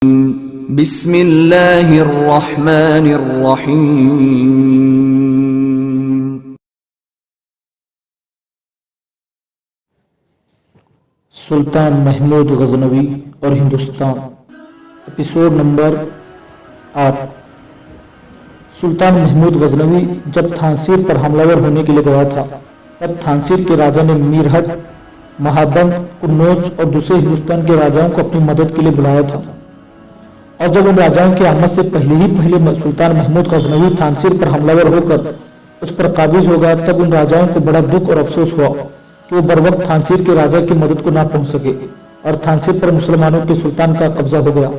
بسم اللہ الرحمن الرحیم۔ سلطان محمود غزنوی اور ہندوستان، ایپیسوڈ نمبر 8۔ سلطان محمود غزنوی جب تھانسیر پر حملہ ور ہونے کے لیے گیا تھا، تب تھانسیر کے راجا نے میرہٹ، مہابند، کنوج اور دوسرے ہندوستان کے راجاؤں کو اپنی مدد کے لیے بلایا تھا، اور جب ان راجاؤں کی آمد سے پہلے سلطان محمود غزنوی تھانسیر پر حملہ ور ہو کر اس پر قابض ہو گیا، تب ان راجاؤں کو بڑا دکھ اور افسوس ہوا کہ وہ بروقت تھانسیر کے راجا کی مدد کو نہ پہنچ سکے اور تھانسیر پر مسلمانوں کے سلطان کا قبضہ ہو گیا۔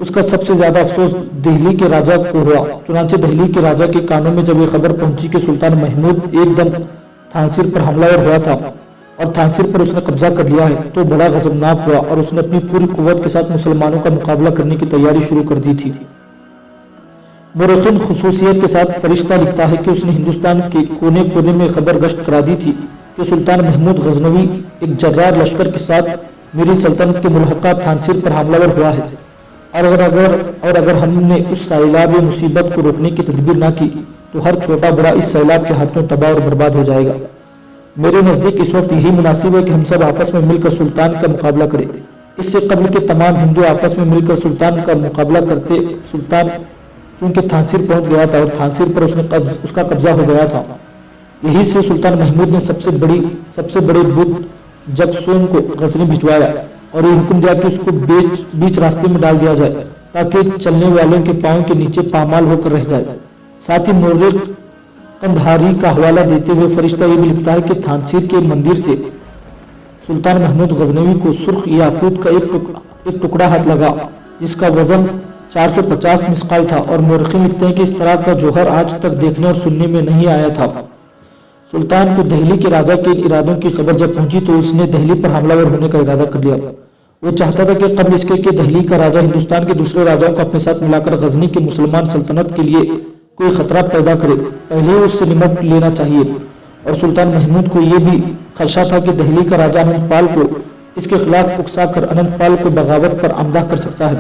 اس کا سب سے زیادہ افسوس دہلی کے راجا کو ہوا۔ چنانچہ دہلی کے راجا کے کانوں میں جب یہ خبر پہنچی کہ سلطان محمود ایک دم تھانسیر پر حملہ ور ہوا تھا اور تھانسیر پر اس نے قبضہ کر لیا ہے، تو بڑا غضبناک ہوا اور اس نے اپنی پوری قوت کے ساتھ مسلمانوں کا مقابلہ کرنے کی تیاری شروع کر دی تھی۔ مورخین خصوصیت کے ساتھ فرشتہ لکھتا ہے کہ اس نے ہندوستان کے کونے کونے میں خبر گشت کرا دی تھی کہ سلطان محمود غزنوی ایک جرار لشکر کے ساتھ میری سلطنت کے ملحقہ تھانسیر پر حملہ ور ہوا ہے، اور اگر ہم نے اس سیلاب مصیبت کو روکنے کی تدبیر نہ کی تو ہر چھوٹا بڑا اس سیلاب کے ہاتھوں تباہ اور برباد ہو جائے گا۔ میرے نزدیک اس وقت یہی مناسب ہے کہ ہم سب آپس میں مل کر سلطان کا مقابلہ کریں۔ اس سے قبل کے تمام ہندو آپس میں مل کر سلطان کا مقابلہ کرتے۔ سلطان چونکہ تھانسیر پہنچ گیا تھا اور تھانسیر پر اس کا قبضہ ہو گیا تھا، یہی سے سلطان محمود نے سب سے بڑے بت جگسوم کو غزنی بھجوایا اور یہ حکم دیا کہ اس کو بیچ راستے میں ڈال دیا جائے تاکہ چلنے والوں کے پاؤں کے نیچے پامال ہو کر رہ جائے۔ ساتھ ہی مورخ قندھاری کا حوالہ دیتے ہوئے فرشتہ یہ بھی لکھتا ہے کہ تھانسیر کے مندر سے سلطان محمود غزنوی کو سرخ یاقوت کا ایک ٹکڑا ہاتھ لگا جس کا وزن 450 مثقال تھا، اور مورخین لکھتے ہیں کہ اس طرح کا جوہر آج تک دیکھنے اور سننے میں نہیں آیا تھا۔ سلطان کو دہلی کے راجا کے ارادوں کی خبر جب پہنچی تو اس نے دہلی پر حملہ ور ہونے کا ارادہ کر لیا۔ وہ چاہتا تھا کہ قبل اس کے کہ دہلی کا راجا ہندوستان کے دوسرے راجاؤں کو اپنے ساتھ ملا کر غزنی کے مسلمان سلطنت کے لیے کوئی خطرہ پیدا کرے، پہلے اس سے نمٹ لینا چاہیے۔ اور سلطان محمود کو یہ بھی خدشہ تھا کہ دہلی کا راجا اننت پال کو اس کے خلاف اکسا کر اننت پال کو بغاوت پر آمادہ کر سکتا ہے،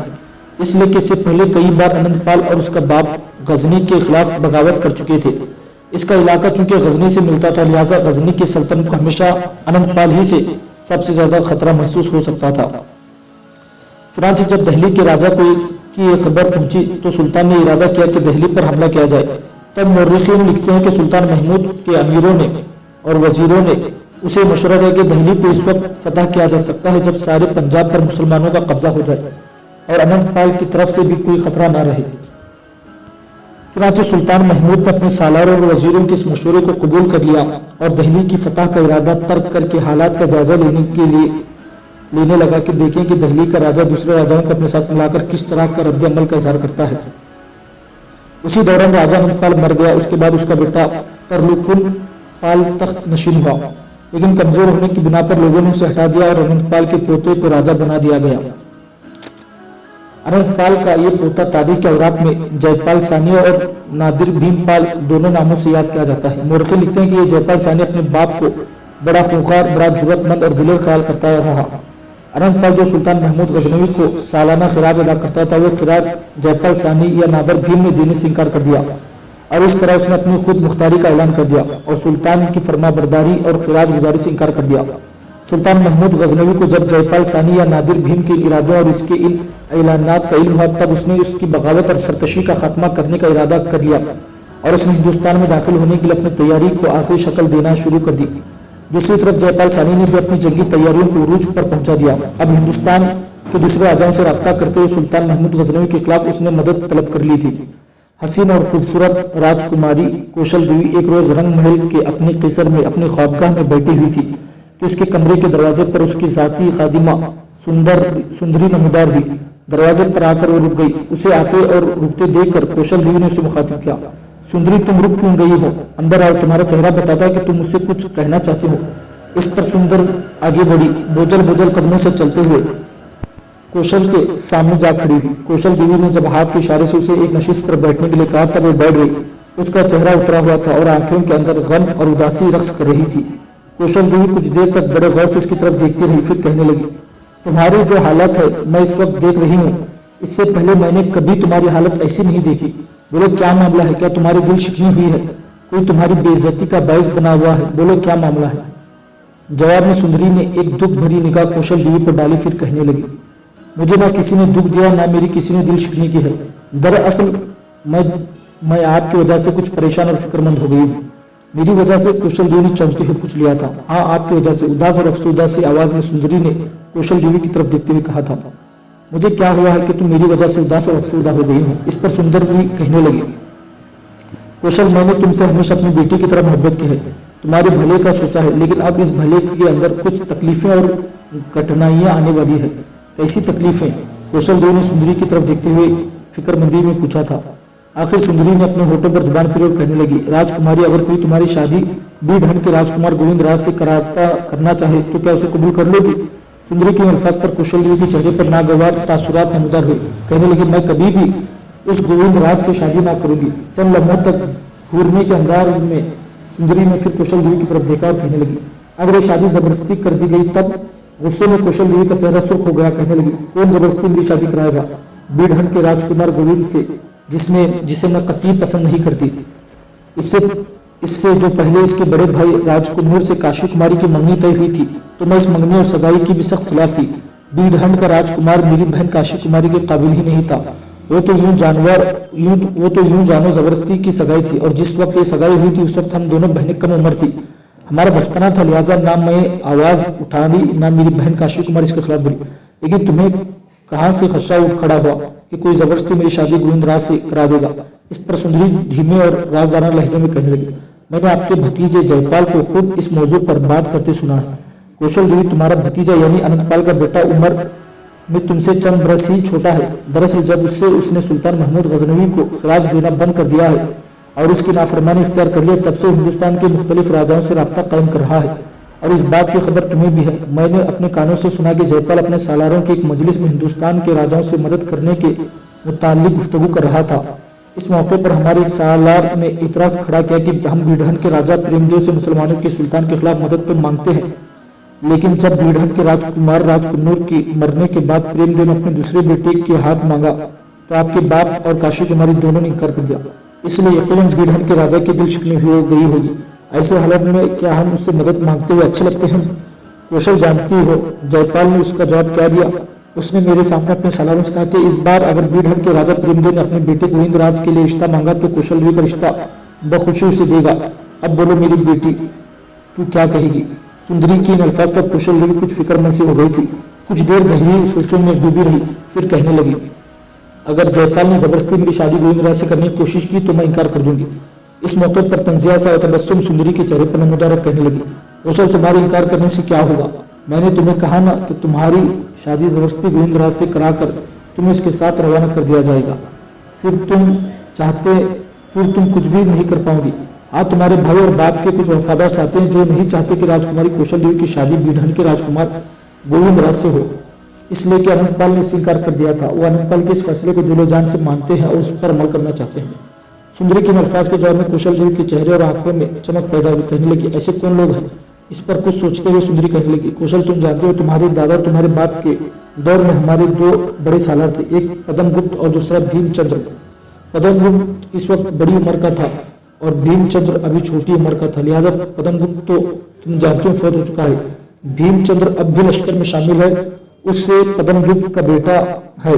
اس لیے کہ اس سے پہلے کئی بار اننت پال اور اس کا باپ غزنی کے خلاف بغاوت کر چکے تھے۔ اس کا علاقہ چونکہ غزنی سے ملتا تھا، لہٰذا غزنی کی سلطنت کو ہمیشہ اننت پال ہی سے سب سے زیادہ خطرہ محسوس ہو سکتا تھا۔ چنانچہ جب دہلی کے راجا کو کی یہ خبر پہنچی تو سلطان نے ارادہ کیا کہ دہلی پر حملہ کیا جائے۔ تب مورخین لکھتے ہیں کہ سلطان محمود کے امیروں نے اور وزیروں نے اسے مشورہ دیا کہ دہلی کو اس وقت فتح کیا جا سکتا ہے جب سارے پنجاب پر مسلمانوں کا قبضہ ہو جائے اور اننت پال کی طرف سے بھی کوئی خطرہ نہ رہے۔ چنانچہ سلطان محمود نے اپنے سالاروں اور وزیروں کے اس مشورے کو قبول کر لیا اور دہلی کی فتح کا ارادہ ترک کر کے حالات کا جائزہ لینے لگا کہ دیکھیں کہ دہلی کا راجا دوسرے راجاؤں کو اپنے ساتھ ملا کر کس طرح کا رد عمل کا اظہار کرتا ہے۔ اسی دوران راجا اننت پال مر گیا۔ اس کے بعد اس کا بیٹا ترلوکن پال تخت نشین ہوا، لیکن کمزور ہونے کی بنا پر لوگوں نے اسے ہٹا دیا اور اننت پال کے پوتے کو راجا بنا دیا گیا۔ اننت پال کا یہ پوتا تاریخ کے اوراق میں جے پال ثانی اور نادر بھیم پال دونوں ناموں سے یاد کیا جاتا ہے۔ مورخین لکھتے ہیں کہ یہ جے پال ثانی اپنے باپ کو بڑا خونخوار، بڑا جرأت مند اور دلیر خیال کرتا رہا۔ اننت پال جو سلطان محمود غزنوی کو سالانہ خراج ادا کرتا تھا، وہ خراج جے پال ثانی یا نادر بھیم نے دینے سے انکار کر دیا، اور اس طرح اس نے اپنی خود مختاری کا اعلان کر دیا اور سلطان کی فرما برداری اور خراج گزاری سے انکار کر دیا۔ سلطان محمود غزنوی کو جب جے پال ثانی یا نادر بھیم کے ارادوں اور اس کے اعلانات کا علم ہوا، تب اس نے اس کی بغاوت اور سرکشی کا خاتمہ کرنے کا ارادہ کر لیا اور اس نے ہندوستان میں داخل ہونے کے لیے اپنی تیاری کو آخری شکل دینا شروع کر دی۔ دوسری طرف جے پال ثانی نے بھی اپنی جنگی تیاریوں کو عروج پر پہنچا دیا۔ اب ہندوستان کے دوسرے راجاؤں سے رابطہ کرتے ہوئے سلطان محمود غزنوی کے خلاف اس نے مدد طلب کر لی تھی۔ حسین اور خوبصورت راجکماری کوشل دیوی ایک روز رنگ محل کے اپنے قصر میں اپنی خوابگاہ میں بیٹھی ہوئی تھی کہ اس کے کمرے کے دروازے پر اس کی ذاتی خادمہ سندری نمودار ہوئی۔ دروازے پر آ کر وہ رک گئی۔ اسے آتے اور رکتے دیکھ کر کوشل دیوی نے اسے مخاطب کیا، سندری تم رک کیوں گئی ہو؟ اندر آؤ، تمہارا چہرہ بتاتا ہے کہ تم مجھ سے کچھ کہنا چاہتی ہو۔ اس پر سندر آگے بڑھی، بوجھل قدموں سے چلتے ہوئے کوشل کے سامنے جا کھڑی ہوئی۔ کوشل دیوی نے جب ہاتھ کے اشارے سے اسے ایک نشست پر بیٹھنے کے لیے کہا تب وہ بیٹھ گئی۔ اس کا چہرہ اترا ہوا تھا اور آنکھوں کے اندر غم اور اداسی رقص کر رہی تھی۔ کوشل دیوی کچھ دیر تک بڑے غور سے اس کی طرف دیکھتی رہی، پھر کہنے لگی، تمہاری جو حالت ہے میں اس وقت دیکھ رہی ہوں इससे पहले मैंने कभी तुम्हारी हालत ऐसी नहीं देखी। बोलो क्या मामला है, क्या तुम्हारी दिल शिकनी हुई है, कोई तुम्हारी बेइज्जती का बायस बना हुआ है, बोलो क्या मामला है। जवाब में सुंदरी ने एक दुख भरी निगाह कौशल देवी पर डाली, फिर कहने लगी, मुझे ना किसी ने दुख दिया, ना मेरी किसी ने दिल शिकनी की है। दरअसल मैं आपकी वजह से कुछ परेशान और फिक्रमंद हो गई हूँ। मेरी वजह से, कौशल देवी ने चौंकते हुए पूछ लिया था। हाँ, आपकी वजह से, उदास और अफसोदा सी आवाज में सुंदरी ने कौशल देवी की तरफ देखते हुए कहा था। मुझे क्या हुआ है कि तुम मेरी वजह से उदास और अफसोदा हो गई हो। इस पर सुंदरी कहने लगी, कौशल, मैंने तुमसे हमेशा अपनी बेटी की तरह मोहब्बत की है, तुम्हारे भले का सोचा है, लेकिन अब इस भले के अंदर कुछ तकलीफें और कठिनाइयां आने वाली है। कैसी तकलीफें? कौशल देवी ने सुंदरी की तरफ देखते हुए फिक्रमंदी में पूछा था। आखिर सुंदरी ने अपने होठों पर जुबान फिर कहने लगी, राजकुमारी, अगर कोई तुम्हारी शादी बीढंड के राजकुमार गोविंद राज से करना चाहे तो क्या उसे कबूल कर लोगी? सुंदरी के अल्फाज पर कौशल देवी के चेहरे पर नागवार तासुरात नमूदार हुए। कहने लगी, मैं कभी भी उस गोविंद राज से शादी ना करूंगी। चंद लम्हों तक घूरने के अंदाज में सुंदरी ने फिर कौशल देवी की तरफ देखा और कहने लगी, अगर ये शादी जबरदस्ती कर दी गई तब? गुस्से में कौशल देवी का चेहरा सुर्ख हो गया। कहने लगी, कौन जबरदस्ती मेरी शादी कराएगा बीढंड के राजकुमार गोविंद से, जिसे मैं कतई पसंद नहीं करती। इससे जो पहले इसके बड़े भाई राजकुमार से काशी कुमारी की मंगनी तय हुई थी, तो मैं इस मंगनी और सगाई की भी सख्त खिलाफ थी। बीढंड का राजकुमार मेरी बहन काशी कुमारी के काबिल ही नहीं था। वो तो यूं जानो जबरदस्ती की सगाई थी, और जिस वक्त ये सगाई हुई थी उस वक्त हम दोनों बहनें कम उम्र थी। हमारा बचपना था, लिहाजा ना मैं आवाज उठानी, ना मेरी बहन काशी कुमारी इसके खिलाफ बोली। लेकिन तुम्हें कहां से खदशा उठ खड़ा हुआ कि कोई जबरदस्ती मेरी शादी गोविंद राज से करा देगा? इस पर सुंदरी धीमे और राजदाना लहजे में कहने लगी, मैंने आपके भतीजे जयपाल को खुद इस मौजू पर बात करते सुना है। कौशल देवी, तुम्हारा भतीजा यानी अनंतपाल का बेटा उम्र में तुमसे चंद बरस ही छोटा है। दरअसल जब उसने सुल्तान महमूद गजनवी को खराज देना बंद कर दिया है और उसकी नाफरमानी इख्तियार कर लिया, तब से हिंदुस्तान के मुख्तलिफ राजाओं से राब्ता कायम कर रहा है। और इस बात की खबर तुम्हें भी है। मैंने अपने कानों से सुना कि जयपाल अपने सालारों की एक मजलिस में हिंदुस्तान के राजाओं से मदद करने के मुताल्लिक गुफ्तगू कर रहा था। इस मौके पर हमारे एक सालार ने इतराज खड़ा किया कि हम बीढंड के राजा प्रेमदेव से मुसलमानों के सुल्तान के खिलाफ मदद तो मांगते हैं, लेकिन जब बीढंड के राजकुमार राजकुन्नूर की मरने के बाद प्रेमदेव ने अपने दूसरे बेटे के हाथ मांगा तो आपके बाप और काशी कुमारी दोनों ने इनकार कर दिया। इसलिए यकीनन बीढंड के राजा की दिल शिकनी हो गई होगी। ऐसे हालत में क्या हम उससे मदद मांगते हुए अच्छे लगते हैं? कौशल, जानती हो जयपाल ने उसका जवाब क्या दिया? उसने मेरे सामने अपने सालारों से कहा कि इस बार अगर बीढंड के राजा प्रेमदेव ने अपने बेटे गोविंद राज के लिए रिश्ता मांगा तो कौशल देवी का रिश्ता बखुशी उसे देगा। अब बोलो मेरी बेटी, तू क्या कहेगी? सुंदरी की इन अल्फाज पर कौशल देवी कुछ फिक्रमंद सी हो गई थी। कुछ देर गहरी सोचों में डूबी रही, फिर कहने लगी, अगर जयपाल ने जबरदस्ती मेरी शादी गोविंद राज से करने की कोशिश की तो मैं इनकार कर दूंगी। इस मौके पर तंजिया सा तबस्सुम सुंदरी के चेहरे पर नमूदार कहने लगी, कौशल, तुम्हारे इनकार करने से क्या होगा? मैंने तुम्हें कहा ना कि तुम्हारी शादी जबरदस्ती गोविंद राज से कराकर तुम्हें उसके साथ रवाना कर दिया जाएगा। फिर तुम कुछ भी नहीं कर पाओगी। हाँ, तुम्हारे भाई और बाप के कुछ वफादार साथी हैं जो नहीं चाहते कि राजकुमारी कौशल देवी की शादी बीढंड के राजकुमार गोविंद राज से हो, इसलिए कि अनंतपाल ने स्वीकार कर दिया था। वो अनंतपाल के इस फैसले को दिलो जान से मानते हैं और उस पर अमल करना चाहते हैं। सुंदरी के अल्फाज के जवाब में कौशल देवी के चेहरे और आंखों में चमक पैदा हुई। कहने लगी, ऐसे कौन लोग हैं? इस पर कुछ सोचते हुए सुंदरी कहने लगी, कौशल, तुम जानते हो तुम्हारे दादा तुम्हारे बाप के दौर में हमारे दो बड़े सालार थे, एक पद्मगुप्त और दूसरा भीमचंद्र। पद्मगुप्त इस वक्त बड़ी उम्र का था और भीमचंद्र अभी छोटी उम्र का था, लिहाजा पद्मगुप्त तो तुम जानते हो फौत हो चुका है। भीमचंद्र अब भी लश्कर में शामिल है, उससे पद्मगुप्त का बेटा है,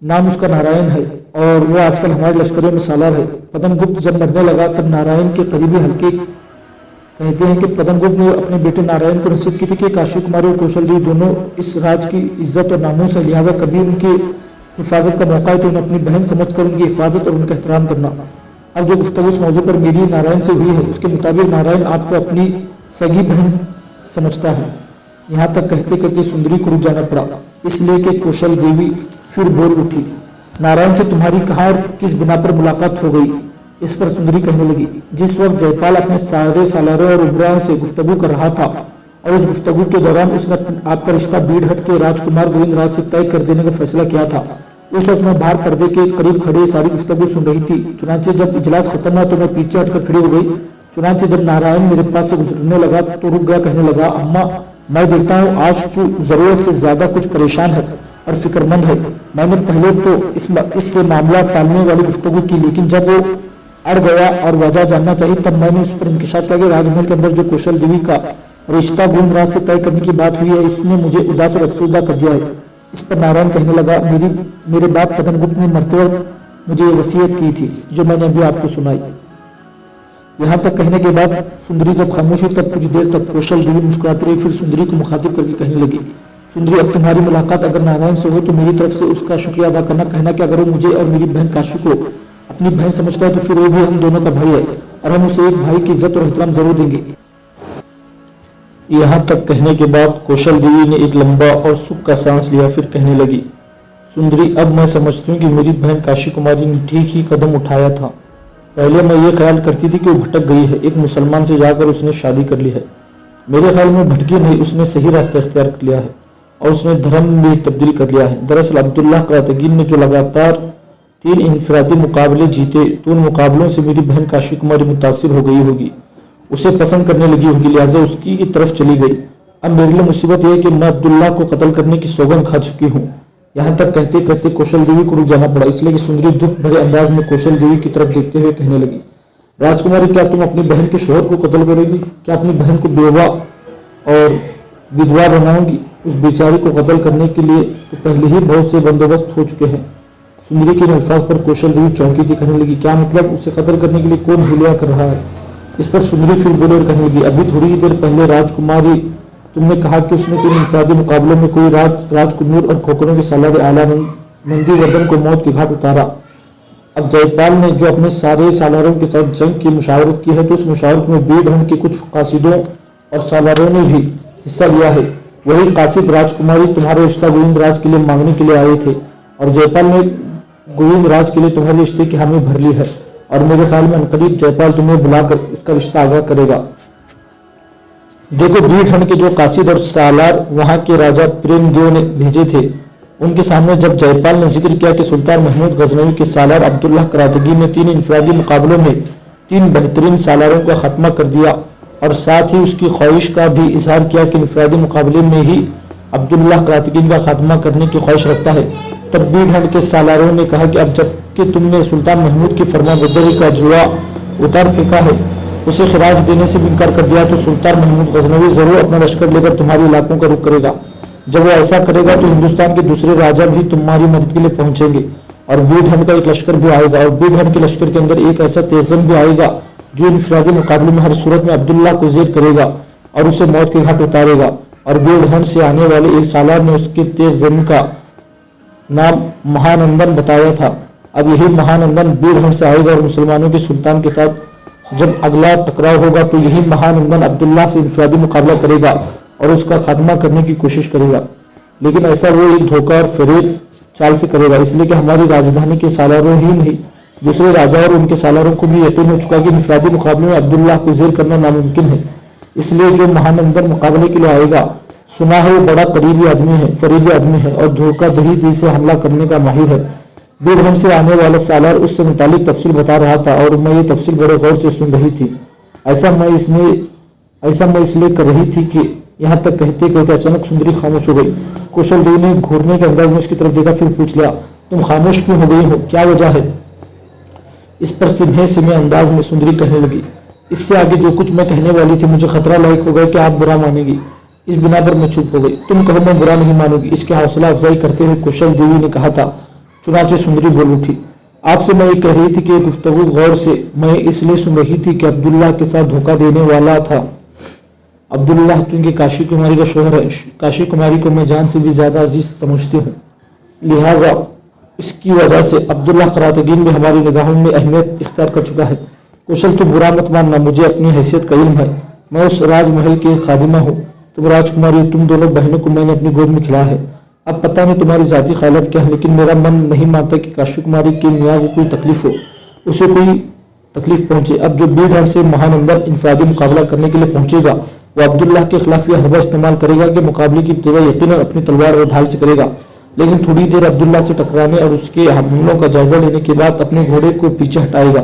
नाम उसका नारायण है और वो आजकल हमारे लश्करों में सालार है। पद्मगुप्त जब मरने लगा तब नारायण के करीबी हल्के कहते हैं कि पद्मगुप्त ने अपने बेटे नारायण को नसीहत की थी कि काशी कुमारी और कौशल देवी दोनों इस राज की इज्जत और नामों से, लिहाजा कभी उनकी हिफाजत का मौका है तो उन्हें अपनी बहन समझकर उनकी हिफाजत और उनका एहतराम करना। अब जो गुफ्तगू उस मौजू पर मेरी नारायण से हुई है उसके मुताबिक नारायण आपको अपनी सगी बहन समझता है। यहाँ तक कहते कहते सुंदरी को रुक जाना पड़ा, इसलिए कि कौशल देवी फिर बोल उठी, नारायण से तुम्हारी कहाँ और किस बिना पर मुलाकात हो गई? इस पर सुंदरी कहने लगी, जिस वक्त जयपाल अपने सारे सालारों और उमराओं से गुफ्तगू कर रहा था और उस गुफ्तगू के दौरान उसने आपका रिश्ता बीढंड के राजकुमार गोविंद राज से तय कर देने का फैसला किया था, उस वक्त मैं बाहर पर्दे के करीब खड़े सारी गुफ्तगू सुन रही थी। चुनांचे जब इजलास खत्म हुआ तो मैं पीछे हटकर खड़ी हो गई। चुनांचे जब नारायण मेरे पास से गुजरने लगा तो रुक गया, कहने लगा, अम्मा, मैं देखता हूँ आज तू जरूरत से ज्यादा कुछ परेशान है और फिक्रमंद है। मैंने पहले तो इससे मामला टालने वाली गुफ्तगू की, लेकिन जब वो अड़ गया और वजह जानना चाहिए तब मैंने उस पर इंकशाफ किया कि राजमहल के अंदर जो कौशल देवी का रिश्ता गुम राज से तय करने की बात हुई है, इसने मुझे उदास और अफसुदा कर दिया है। इस पर नारायण कहने लगा, मेरे बाप पदम गुप्त ने मरते वक्त मुझे वसीयत की थी जो मैंने अभी आपको सुनाई। यहाँ तक कहने के बाद सुंदरी जब खामोश हुई तब कुछ देर तक कौशल देवी मुस्कुराती रही। फिर सुंदरी को मुखातिब करके कहने लगी, सुंदरी, अब तुम्हारी मुलाकात अगर नारायण से हो तो मेरी तरफ से उसका शुक्रिया अदा करना। कहना कि अगर वो मुझे और मेरी बहन काशी को अपनी बहन समझता है तो फिर वो भी हम दोनों का भाई है और हम उसे एक भाई की इज्जत और एहतराम जरूर देंगे। यहाँ तक कहने के बाद कौशल देवी ने एक लंबा और सुख का सांस लिया। फिर कहने लगी, सुंदरी, अब मैं समझती हूँ कि मेरी बहन काशी कुमारी ने ठीक ही कदम उठाया था। पहले मैं ये ख्याल करती थी कि वो भटक गई है, एक मुसलमान से जाकर उसने शादी कर ली है। मेरे ख्याल में भटकी नहीं, उसने सही रास्ता इख्तियार कर लिया है और उसने धर्म में तब्दील कर लिया है। दरअसल अब्दुल्लाह करातगीन ने जो लगातार 3 इनफरादी मुकाबले जीते तो उन मुकाबलों से मेरी बहन काशी कुमारी मुतासिर हो गई होगी, उसे पसंद करने लगी होगी, लिहाजा उसकी की तरफ चली गई। अब मेरे लिए मुसीबत यह है कि मैं अब्दुल्लाह को कत्ल करने की सौगंध खा चुकी हूँ। यहाँ तक कहते कहते कौशल देवी को रुक जाना पड़ा, इसलिए कि सुंदरी दुख भरे अंदाज में कौशल देवी की तरफ देखते हुए कहने लगी, राजकुमारी, क्या तुम अपनी बहन के शोहर को कत्ल करोगी? क्या अपनी बहन को बेवा और विधवा बनाओगी? उस बेचारी को कत्ल करने के लिए तो पहले ही बहुत से बंदोबस्त हो चुके हैं। सुंदरी के अल्फाज पर कौशल देवी चौंकी थी। कहने लगी, क्या मतलब? उसे कत्ल करने के लिए कौन हुलिया कर रहा है? इस पर सुंदरी फिर बोले और कहने लगी, अभी थोड़ी ही देर पहले राजकुमारी तुमने कहा कि उसने 3 इंफरादी मुकाबलों में कोई राजकुमार और खोखरों के सालार आला नंदीवर्धन को मौत के घाट उतारा। अब जयपाल ने जो अपने सारे सालारों के साथ जंग की मुशावरत की है तो उस मुशावरत में बीड के कुछ कासिदों और सालारों ने भी हिस्सा लिया है। वही कासिद राजकुमारी तुम्हारे रिश्ता गोविंद राज के लिए मांगने के लिए आए थे और जयपाल ने गोविंद राज के लिए तुम्हारे रिश्ते की हामी भर ली है और मेरे ख्याल में अनकरीब जयपाल तुम्हें बुलाकर उसका रिश्ता आगाह करेगा। देखो, बीड के जो कासिद और सालार वहां के राजा प्रेमदेव ने भेजे थे, उनके सामने जब जयपाल ने जिक्र किया कि सुल्तान महमूद गजनवी के सालार अब्दुल्लाह करातगी ने 3 इनफरादी मुकाबलों में 3 बेहतरीन सालारों का खात्मा कर दिया और साथ ही उसकी ख्वाहिश का भी इजहार किया कि इनफरादी मुकाबले में ही अब्दुल्लाह करातगी का खात्मा करने की ख्वाहिश रखता है, तब बीड के सालारों ने कहा कि अब जबकि तुमने सुल्तान महमूद की फरमाबरदारी का जुआ उतार फेंका है, उसे खिराज देने से भी इनकार कर दिया, तो सुल्तान महमूद गजनवी जरूर अपना लश्कर लेकर तुम्हारे इलाकों का रुख करेगा। जब वो ऐसा करेगा तो हिंदुस्तान के दूसरे राजा भी तुम्हारी मदद के लिए पहुंचेंगे और बीड का एक लश्कर भी आएगा और बीड के लश्कर के अंदर एक ऐसा तेजन भी आएगा जो इनफरादी मुकाबले में हर सूरत में अब्दुल्लाह को जेर करेगा और उसे मौत के घाट उतारेगा। और बीड से आने वाले एक सालार ने उसके तेजन का नाम महानंदन बताया था। अब यही महानंदन बीड से आएगा और मुसलमानों के सुल्तान के साथ जब अगला टकराव होगा तो यही महानंदन अब्दुल्लाह से इनफरादी मुकाबला करेगा और उसका खात्मा करने की कोशिश करेगा, लेकिन ऐसा वो एक धोखा और फरेब चाल से करेगा, इसलिए कि हमारी राजधानी के सालारों ही नहीं दूसरे राजा और उनके सालारों को भी यकीन हो चुका कि इनफरादी मुकाबले में अब्दुल्लाह को जेर करना नामुमकिन है। इसलिए जो महानंदन मुकाबले के लिए आएगा, सुना है वो बड़ा करीबी आदमी है, फरीबी आदमी है और धोखाधड़ी से हमला करने का माहिर है। बीड से आने वाला सालार उससे मुतालिक तफसील बता रहा था और मैं ये तफसील बड़े गौर से सुन रही थी। ऐसा मैं इसलिए कर रही थी कि यहाँ तक कहते कहते अचानक सुंदरी खामोश हो गई। कौशल देवी ने घूरने के अंदाज में उसकी तरफ देखा, फिर पूछ लिया, तुम खामोश क्यों हो गई हो? क्या वजह है? इस पर सिम्हे अंदाज में सुंदरी कहने लगी, इससे आगे जो कुछ मैं कहने वाली थी मुझे खतरा लायक हो गया कि आप बुरा मानेगी, इस बिना पर मैं चुप हो गई। तुम कहो मैं बुरा नहीं मानूंगी, इसके हौसला अफजाई करते हुए कौशल देवी ने कहा था। चुनाचे सुंदरी बोल उठी, आपसे मैं ये कह रही थी कि गुफ्तगू गौर से मैं इसलिए सुन रही थी कि अब्दुल्लाह के साथ धोखा देने वाला था। अब्दुल्लाह चूंकि काशी कुमारी का शोहर है, काशी कुमारी को मैं जान से भी ज्यादा अजीज समझती हूँ, लिहाजा इसकी वजह से अब्दुल्लाह करातगीन भी हमारी निगाहों में अहमियत इख्तियार कर चुका है। कौशल तो बुरा मत मानना, मुझे अपनी हैसियत का इल्म है, मैं उस राजमहल की खादिमा हूँ, तुम राजकुमारी, तुम दोनों बहनों को मैंने अपनी गोद में खिलाया है। अब पता नहीं तुम्हारी जाती ख्यालात क्या है, लेकिन मेरा मन नहीं मानता कि काशी कुमारी के मियाँ को कोई तकलीफ हो, उसे कोई तकलीफ पहुंचे। अब जो बीड से महानंदन इनफरादी मुकाबला करने के लिए पहुंचेगा वो अब्दुल्लाह के खिलाफ यह हरबा इस्तेमाल करेगा कि मुकाबले की इब्तिदा यकीनन अपनी तलवार और ढाल से करेगा, लेकिन थोड़ी देर अब्दुल्लाह से टकराने और उसके हमलों का जायजा लेने के बाद अपने घोड़े को पीछे हटाएगा।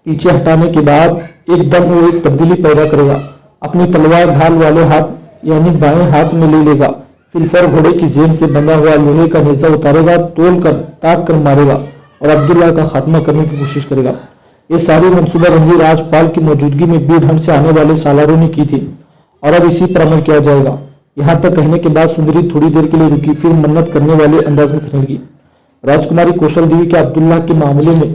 पीछे हटाने के बाद एकदम वो एक तब्दीली पैदा करेगा, अपनी तलवार ढाल वाले हाथ यानी बाएं हाथ में ले लेगा, फिलफर घोड़े की जेन से बंधा हुआ लोहे का नेजा उतारेगा, तोल कर ताक कर मारेगा और अब्दुल्ला का खात्मा करने की कोशिश करेगा। ये सारी मनसूबाबंदी राजपाल की मौजूदगी में बी ढंग से आने वाले सालारों ने की थी और अब इसी पर अमल किया जाएगा। यहाँ तक कहने के बाद सुंदरी थोड़ी देर के लिए रुकी, फिर मन्नत करने वाले अंदाज में कहने लगी, राजकुमारी कौशल देवी, क्या अब्दुल्ला के मामले में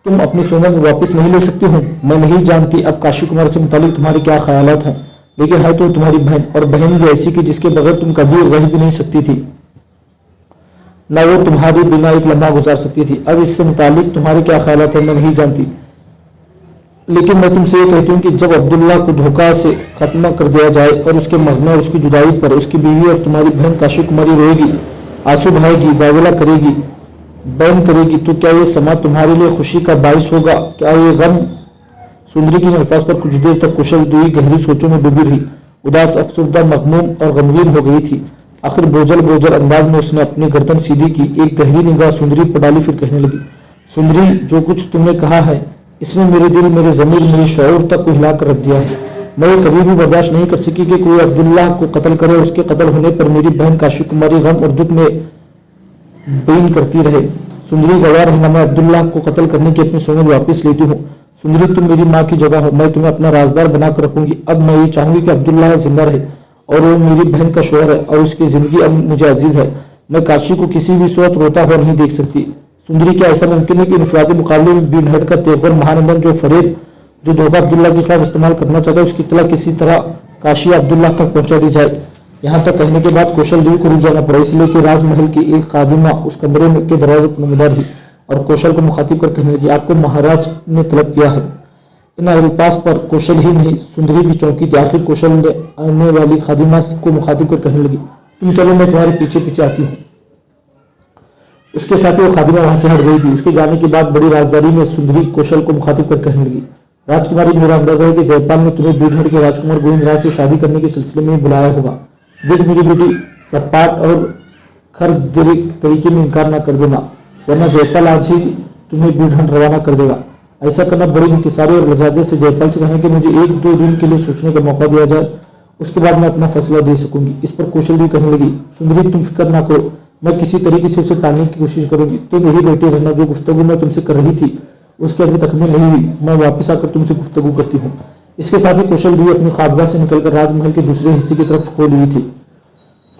तुम अपनी सोना वापस नहीं ले सकती हो? मैं नहीं जानती अब काशी कुमार से मुतालिक तुम्हारे क्या ख्यालात हैं, लेकिन है तो तुम्हारी बहन, और बहन भी ऐसी कि जिसके बगैर तुम कभी रह भी नहीं सकती थी, न वो तुम्हारे बिना एक लम्हा गुजार सकती थी। अब इससे मुतालिक तुम्हारे क्या ख्यालात हैं मैं नहीं जानती, लेकिन मैं तुमसे ये कहती हूँ कि जब अब्दुल्ला को धोखा से खत्म कर दिया जाए और उसके मरने और उसकी जुदाई पर उसकी बीवी और तुम्हारी बहन काशी कुमारी रोएगी, आंसू बहाएगी, वावला करेगी, बैन करेगी, तो क्या ये समा तुम्हारे लिए खुशी का बाइस होगा? क्या ये गम? सुंदरी की अल्फाज पर कुछ देर तक कुशल दुई गहरी सोचों में डूबी रही, उदास, अफसरदा, मगमूम और गमगीन हो गई थी। आखिर बोझल बोझल अंदाज में उसने अपनी गर्दन सीधी की, एक गहरी निगाह सुंदरी पर डाली, फिर कहने लगी, सुंदरी, जो कुछ तुमने कहा है इसने मेरे दिल, मेरे ज़मीर, मेरे शऊर तक को हिला कर रख दिया है। मैं ये कभी भी बर्दाश्त नहीं कर सकी कि कोई अब्दुल्ला को कत्ल करे, उसके कत्ल होने पर मेरी बहन काशी कुमारी गम और दुख में बेन करती रहे। सुंदरी, गवार है, मैं अब्दुल्ला को कत्ल करने की अपनी सोमत वापस लेती हूँ। सुंदरी, तुम मेरी माँ की जगह हो, मैं तुम्हें अपना राजदार बनाकर रखूंगी। अब मैं ये चाहूंगी कि अब्दुल्ला जिंदा रहे और वो मेरी बहन का शोहर है और उसकी जिंदगी अब मुझे अजीज है। मैं काशी को किसी भी सूरत रोता हुआ नहीं देख सकती। सुंदरी, क्या ऐसा मुमकिन है कि इनफरादी मुकाबले में बीन हट का तेवर महानंदन जो फरेब, जो धोखा अब्दुल्ला के खिलाफ इस्तेमाल करना चाहता है, उसकी इत्तला किसी तरह काशी अब्दुल्ला तक पहुंचा दी जाए? यहाँ तक कहने के बाद कौशल देवी को रुक जाना पड़ा, इसलिए कि राजमहल की एक खादिमा उस कमरे में के दरवाजे पर नमदार हुई और कौशल को मुखातिब कर कहने लगी, आपको महाराज ने तलब किया है। इन अल्फाज पर कौशल ही नहीं, सुंदरी भी चौंकी थी। आखिर कौशल ने आने वाली खादिमा को मुखातिब कर कहने लगी, तुम चलो, मैं तुम्हारे पीछे पीछे आती हूँ। उसके साथ ही वो खादिमा वहां से हट गई थी। उसके जाने के बाद बड़ी राजदारी में सुंदरी कौशल को मुखातिब कर कहने लगी, राजकुमारी, मेरा अंदाजा है कि जयपाल ने तुम्हें बीढ़ के राजकुमार गोविंदराज से शादी करने के सिलसिले में बुलाया होगा। देख मेरी बेटी, सपाट और खर तरीके में इनकार ना कर देना, वरना जयपाल आज ही तुम्हें बीढ़ रवाना कर देगा। ऐसा करना बड़ी इंकिसारी और लजाजत से जयपाल से कहना कि मुझे 1-2 दिन के लिए सोचने का मौका दिया जाए, उसके बाद मैं अपना फैसला दे सकूंगी। इस पर कौशल भी कहने लगी, सुंदरी, तुम फिक्र ना करो, मैं किसी तरीके से उसे टालने की कोशिश करूंगी। तुम यही बैठे रहना, जो गुफ्तगू मैं तुमसे कर रही थी उसके अभी तकमील नहीं हुई, मैं वापस आकर तुमसे गुफ्तगू करती हूँ। इसके साथ ही कौशल भी अपनी ख्वाबगाह से निकलकर राजमहल के दूसरे हिस्से की तरफ खोल हुई थी।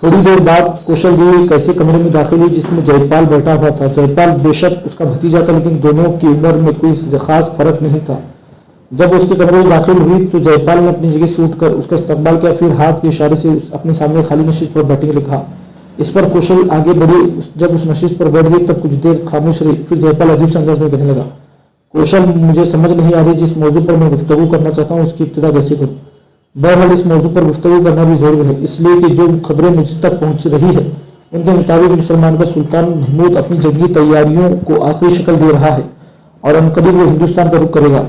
थोड़ी देर बाद कौशल देवी एक ऐसे कमरे में दाखिल हुई जिसमें जयपाल बैठा हुआ था। जयपाल बेशक उसका भतीजा था, लेकिन दोनों की उम्र में कोई खास फर्क नहीं था। जब उसके कमरे में दाखिल हुई तो जयपाल ने अपनी जगह से उठकर उसका इस्तकबाल किया, फिर हाथ के इशारे से अपने सामने खाली नशीस पर बैठने के लिए कहा। इस पर कौशल आगे बढ़ी। जब उस नशीस पर बैठ गई तब कुछ देर खामोश रही, फिर जयपाल अजीब से अंदाज में कहने लगा, कौशल, मुझे समझ नहीं आ रही जिस मौजू पर मैं गुफ्तगू करना चाहता हूँ उसकी इब्तिदा कैसे करूँ। बहरहाल इस मौजू पर गुफ्तगू करना भी जरूरी है, इसलिए कि जो खबरें मुझ तक पहुंच रही है उनके मुताबिक मुसलमान का सुल्तान महमूद अपनी जंगी तैयारियों को आखिरी शक्ल दे रहा है और अनकरीब वो हिंदुस्तान का रुख करेगा।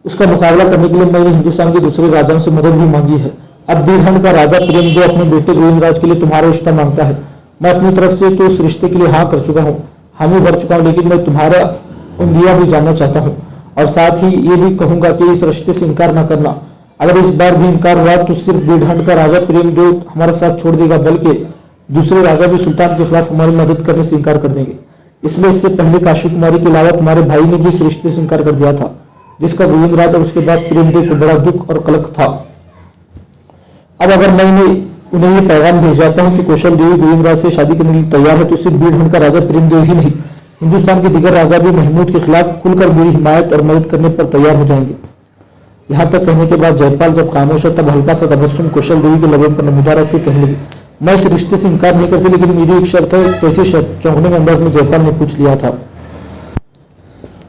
उसका मुकाबला करने के लिए मैंने हिंदुस्तान के दूसरे राजाओं से मदद भी मांगी है। अब बीरहन का राजा प्रेमदेव अपने बेटे गोविंदराज के लिए तुम्हारा रिश्ता मांगता है। मैं अपनी तरफ से तो उस रिश्ते के लिए हाँ कर चुका हूँ, हामी भर चुका हूँ, लेकिन मैं तुम्हारा उम्रिया भी जानना चाहता हूँ और साथ ही ये भी कहूंगा कि इस रिश्ते से इनकार ना करना। अगर इस बार भी इनकार हुआ तो सिर्फ बीरहन का राजा प्रेमदेव हमारा साथ छोड़ देगा, बल्कि दूसरे राजा भी सुल्तान के खिलाफ हमारी मदद करने से इनकार कर देंगे। इसलिए इससे पहले काशी कुमारी के अलावा तुम्हारे भाई ने भी इस रिश्ते से इनकार कर दिया था, जिसका गोविंदराज और उसके बाद प्रेमदेव को बड़ा दुख और कलक था। अब अगर मैंने उन्हें ये पैगाम भेज जाता हूँ कि कौशल देवी गोविंदराज से शादी करने के लिए तैयार है, तो सिर्फ बीरहन का राजा प्रेमदेव ही नहीं, हिंदुस्तान के दीगर राजा भी महमूद के खिलाफ खुलकर मेरी हिमायत और मदद करने पर तैयार हो जाएंगे। यहाँ तक कहने के बाद जयपाल जब खामोश है तब हल्का सा तबस्सुम कौशल देवी के लबों पर नमूदार है, फिर कहने लगी, मैं इस रिश्ते से इनकार नहीं करती, लेकिन मेरी एक शर्त है। कैसी शर्त? चौंकने के अंदाज में जयपाल ने पूछ लिया था।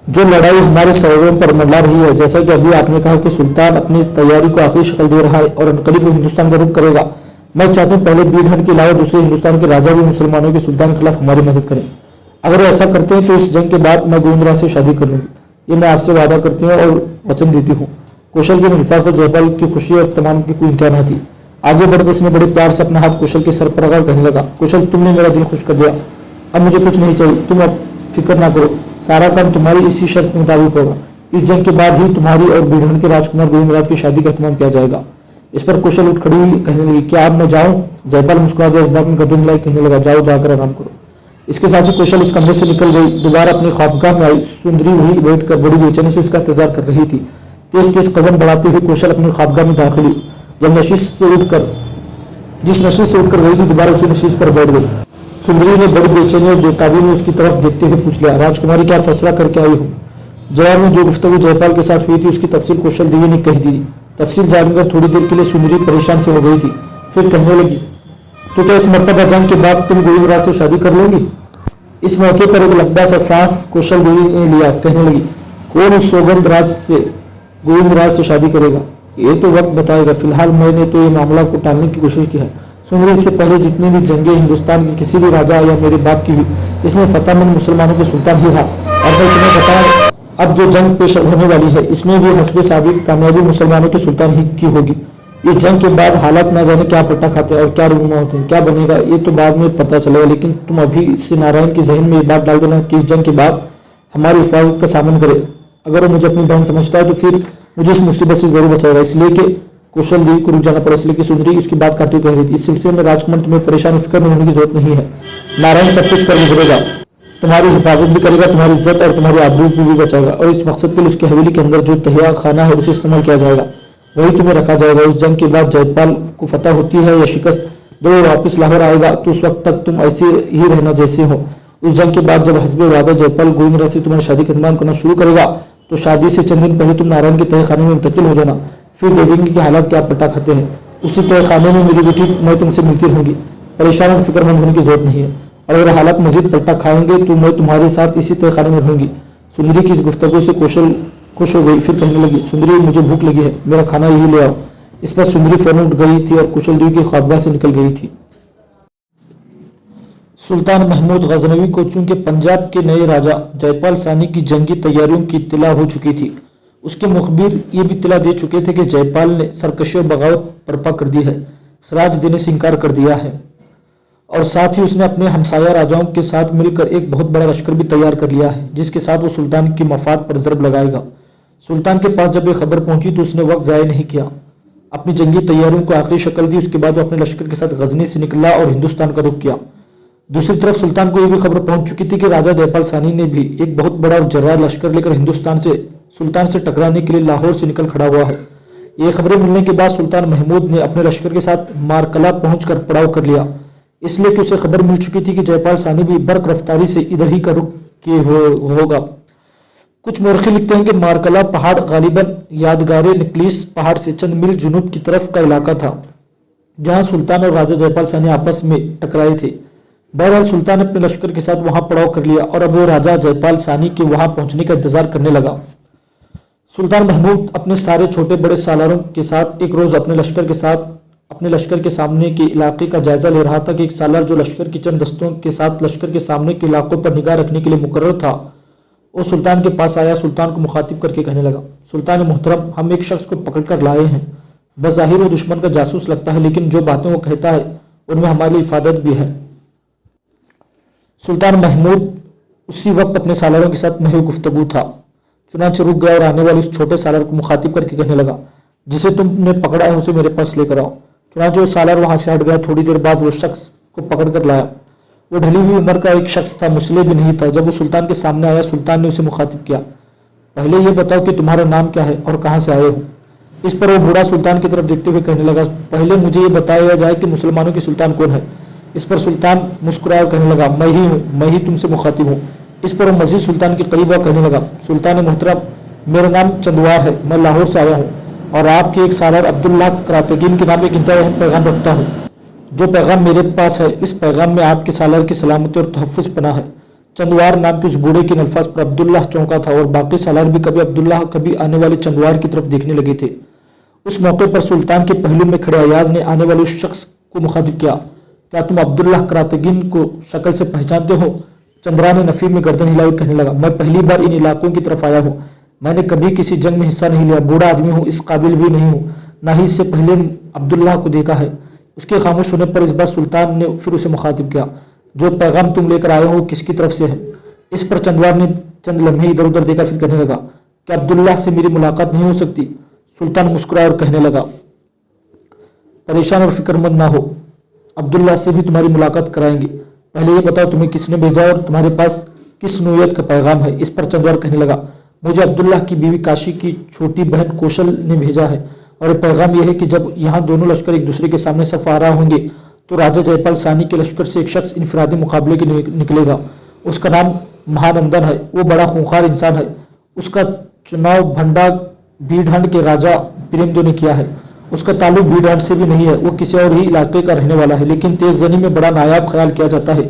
जो लड़ाई हमारे सरहदों पर मंडरा रही है, जैसा कि अभी आपने कहा कि सुल्तान अपनी तैयारी को आखिरी शक्ल दे रहा है और अनकरीब वो हिंदुस्तान का रुख करेगा, मैं चाहता हूँ पहले बीरहन के अलावा दूसरे हिंदुस्तान के राजा भी मुसलमानों के सुल्तान के खिलाफ हमारी मदद करें। अगर वो ऐसा करते हैं तो इस जंग के बाद मैं गोविंदराज से शादी कर लूंगी, ये मैं आपसे वादा करती हूँ और वचन देती हूँ। कौशल के अल्फाज पर जयपाल की खुशी और तमाम की कोई इंतहा न थी। आगे बढ़कर उसने बड़े प्यार से अपना हाथ कौशल के सर पर रखा, कहने लगा, कौशल, तुमने मेरा दिल खुश कर दिया, अब मुझे कुछ नहीं चाहिए, तुम अब फिक्र ना करो, सारा काम तुम्हारी इसी शर्त के मुताबिक होगा। इस जंग के बाद ही तुम्हारी और बीरहन के राजकुमार गोविंदराज की शादी का एहतमाम किया जाएगा। इस पर कुशल उठ खड़ी हुई, कहने लगी, क्या अब मैं जाऊं? जयपाल मुस्कुरा दिया, इस बात में गर्दन हिलाई, कहने लगा, जाओ, जाकर आराम करो। इसके साथ ही कुशल उस कमरे से निकल गई, दोबारा अपनी ख्वाबगाह में आई। सुंदरी वही बैठ कर बड़ी बेचैनी से इसका इंतजार कर रही थी। तेज तेज कदम बढ़ाते हुए कुशल अपनी ख्वाबगाह में दाखिल हुई। जब जिस नशीस से उठकर गई थी, दोबारा उसी नशीस पर बैठ गई। सुंदरी ने बड़ी बेचैनी और बेताबी में उसकी तरफ देखते हुए पूछ लिया, राजकुमारी, क्या फैसला करके आई हो? जवाब में जो गुफ्तगू जयपाल के साथ हुई थी उसकी तफसील कुशल देवी ने कह दी। तफसील जानकर थोड़ी देर के लिए सुंदरी परेशान से हो गई थी, फिर कहने लगी, तो क्या इस मर्तबा जंग के बाद तुम गोविंदराज से शादी कर लोगी? इस मौके पर एक लंबा सा सांस कुशल देवी ने लिया, कहने लगी, कौन उस गोविंदराज से शादी करेगा ये तो वक्त बताएगा, फिलहाल मैंने तो ये मामला को टालने की कोशिश की है। सुंदरी, इससे पहले जितनी भी जंगें हिंदुस्तान के किसी भी राजा या मेरे बाप की हुई, इसमें फतेहमंद मुसलमानों के सुल्तान ही रहा, और मैं तुम्हें बताऊं, अब जो जंग पेश होने वाली है इसमें भी हस्बे साबिक कामयाबी मुसलमानों के सुल्तान ही की होगी। इस जंग के बाद हालात ना जाने क्या पट्टा खाते हैं और क्या रूनुमा होते हैं, क्या बनेगा ये तो बाद में पता चलेगा, लेकिन तुम अभी इससे नारायण के जहन में ये बात डाल देना कि इस जंग के बाद हमारी हिफाजत का सामना करे। अगर वो मुझे अपनी बहन समझता है तो फिर मुझे इस मुसीबत से जरूर बचाएगा। इसलिए कि कुशल देवी को रुक जाना पड़ा, इसलिए कि सुंदरी उसकी बात करती हुई कह रही थी, इस सिलसिले में राजकुमार तुम्हें परेशान फिक्र में होने की जरूरत नहीं है। नारायण सब कुछ कर गुजरेगा, तुम्हारी हिफाजत भी करेगा, तुम्हारी इज्जत और तुम्हारी आबरू को भी बचाएगा, और इस मकसद के लिए उसकी हवेली के अंदर जो तहिया खाना है उसे इस्तेमाल किया जाएगा, वही तुम्हें रखा जाएगा। उस जंग के बाद जयपाल को फतह होती है या शिकस्त, जब वो वापस लाहौर आएगा तो उस वक्त तक तुम ऐसे ही रहना जैसे हो। उस जंग के बाद जब हस्बे वादा जयपाल गोविंदराज से तुम्हारी शादी का इंतजाम करना शुरू करेगा तो शादी से चंद दिन पहले तुम नारायण के तय खाने में मुंतकिल हो जाना, फिर देखेंगे कि हालात क्या पट्टा खाते हैं। उसी तय खाने में मेरी बेटी मैं तुमसे मिलती रहूंगी, परेशान और फिक्रमंद होने की जरूरत नहीं है, और अगर हालात मजीद पलटा खाएंगे तो मैं तुम्हारे साथ इसी तय खाने में रहूंगी। सुंदरी की इस गुफ्तगू से कौशल खुश हो गई, फिर कहने लगी, सुंदरी, मुझे भूख लगी है, मेरा खाना यही ले आओ। इस पर सुंदरी फौरन उठ गई थी और कुशल देवी की ख्वाबगाह से निकल गई थी। सुल्तान महमूद गजनवी को चूंकि पंजाब के नए राजा जयपाल सानी की जंगी तैयारियों की इत्तला हो चुकी थी, उसके मुखबिर ये भी इत्तला दे चुके थे कि जयपाल ने सरकशी और बगावत बर्पा कर दी है, खराज देने से इनकार कर दिया है, और साथ ही उसने अपने हमसाया राजाओं के साथ मिलकर एक बहुत बड़ा लश्कर भी तैयार कर लिया है, जिसके साथ वो सुल्तान की मफाद पर ज़रब लगाएगा। सुल्तान के पास जब ये खबर पहुंची तो उसने वक्त ज़ाया नहीं किया, अपनी जंगी तैयारियों को आखिरी शक्ल दी। उसके बाद वो अपने लश्कर के साथ गजनी से निकला और हिंदुस्तान का रुख किया। दूसरी तरफ सुल्तान को यह भी खबर पहुंच चुकी थी कि राजा जयपाल सानी ने भी एक बहुत बड़ा और जर्रार लश्कर लेकर सुल्तान से टकराने के लिए लाहौर से निकल खड़ा हुआ है। ये खबरें मिलने के बाद सुल्तान महमूद ने अपने लश्कर के साथ मारकला पहुंचकर पड़ाव कर लिया, इसलिए कि उसे खबर मिल चुकी थी कि जयपाल सानी भी बर्क रफ्तारी से इधर ही का रुख किए होगा। कुछ मौरखी लिखते हैं कि मारकला पहाड़ गालिबन यादगारे निकलीस पहाड़ से चंद मील जुनूब की तरफ का इलाका था, जहां सुल्तान और राजा जयपाल सानी आपस में टकराए थे। बहरहाल सुल्तान ने अपने लश्कर के साथ वहां पड़ाव कर लिया और अब वो राजा जयपाल सानी के वहां पहुंचने का इंतजार करने लगा। सुल्तान महमूद अपने सारे छोटे बड़े सालारों के साथ एक रोज अपने लश्कर के सामने के इलाके का जायजा ले रहा था कि एक सालार जो लश्कर के चंद दस्तों के साथ लश्कर के सामने के इलाकों पर निगाह रखने के लिए मुकर्रर था, वो सुल्तान के पास आया। सुल्तान को मुखातिब करके कहने लगा, सुल्तान मोहतरम, हम एक शख्स को पकड़ कर लाए हैं। बज़ाहिर वो दुश्मन का जासूस लगता है, लेकिन जो बातें वो कहता है उनमें हमारी इफादत भी है। सुल्तान महमूद उसी वक्त अपने सालारों के साथ महव गुफ्तगू था, चुनांचे रुक गया और आने वाले उस छोटे सालार को मुखातिब करके कहने लगा, जिसे तुमने पकड़ा है उसे मेरे पास लेकर आओ। चुनांचे वो सालार वहां से हट गया। थोड़ी देर बाद वो शख्स को पकड़ कर लाया। वो ढली हुई उम्र का एक शख्स था, मुसले भी नहीं था। जब वो सुल्तान के सामने आया, सुल्तान ने उसे मुखातिब किया, पहले ये बताओ कि तुम्हारा नाम क्या है और कहाँ से आए हो। इस पर वो बूढ़ा सुल्तान की तरफ देखते हुए कहने लगा, पहले मुझे ये बताया जाए कि मुसलमानों के सुल्तान कौन है। इस पर सुल्तान मुस्कुराया और कहने लगा, मैं ही हूँ, मैं ही तुमसे मुखातिब हूँ। इस पर वो मजीद सुल्तान के करीब और कहने लगा, सुल्तान मोहतरम, मेरा नाम चंदवार है, मैं लाहौर से आया हूँ और आपके एक सालार अब्दुल्ला करातगीन के नाम एक इंतहा अहम पैगाम रखता हूँ। जो पैगाम मेरे पास है, इस पैगाम में आपके सालार की सलामती और तहफ़्फ़ुज़ पनाह है। चंदवार नाम के उस बूढ़े के अल्फाज पर अब्दुल्ला चौंका था और बाकी सालार भी कभी अब्दुल्ला कभी आने वाले चंदवार की तरफ देखने लगे थे। उस मौके पर सुल्तान के पहलू में खड़े अयाज ने आने वाले उस शख्स को मुखातिब किया, क्या तुम अब्दुल्ला करातगीन को शक्ल से पहचानते हो। चंद्रा ने नफी में गर्दन हिलाई और कहने लगा, मैं पहली बार इन इलाकों की तरफ आया हूँ, मैंने कभी किसी जंग में हिस्सा नहीं लिया, बूढ़ा आदमी हूँ, इस काबिल भी नहीं हूँ, ना ही इससे पहले अब्दुल्ला को देखा है। उसके खामोश होने पर इस बार सुल्तान ने फिर उसे मुखातिब किया, जो पैगाम तुम लेकर आए हो किसकी तरफ से है। इस पर चंदवार ने चंद लम्हे इधर उधर देखा, फिर कहने लगा, क्या अब्दुल्ला से मेरी मुलाकात नहीं हो सकती। सुल्तान मुस्कुराया और कहने लगा, परेशान और फिक्रमंद ना हो, अब्दुल्ला से भी तुम्हारी मुलाकात कराएंगे। पहले ये बताओ तुम्हें किसने भेजा और तुम्हारे पास किस नौयत का पैगाम है। इस पर चंद्वार कहने लगा, मुझे अब्दुल्ला की बीवी काशी की छोटी बहन कौशल ने भेजा है और पैगाम यह है कि जब यहाँ दोनों लश्कर एक दूसरे के सामने सफ आ रहा होंगे तो राजा जयपाल सानी के लश्कर से एक शख्स इनफरादी मुकाबले के लिए निकलेगा। उसका नाम महानंदन है, वो बड़ा खूंखार इंसान है। उसका चुनाव भंडा बीढंड के राजा प्रेमदेव ने किया है। उसका ताल्लुक बीढंड से भी नहीं है, वो किसी और ही इलाके का रहने वाला है, लेकिन तेगजनी में बड़ा नायाब ख्याल किया जाता है।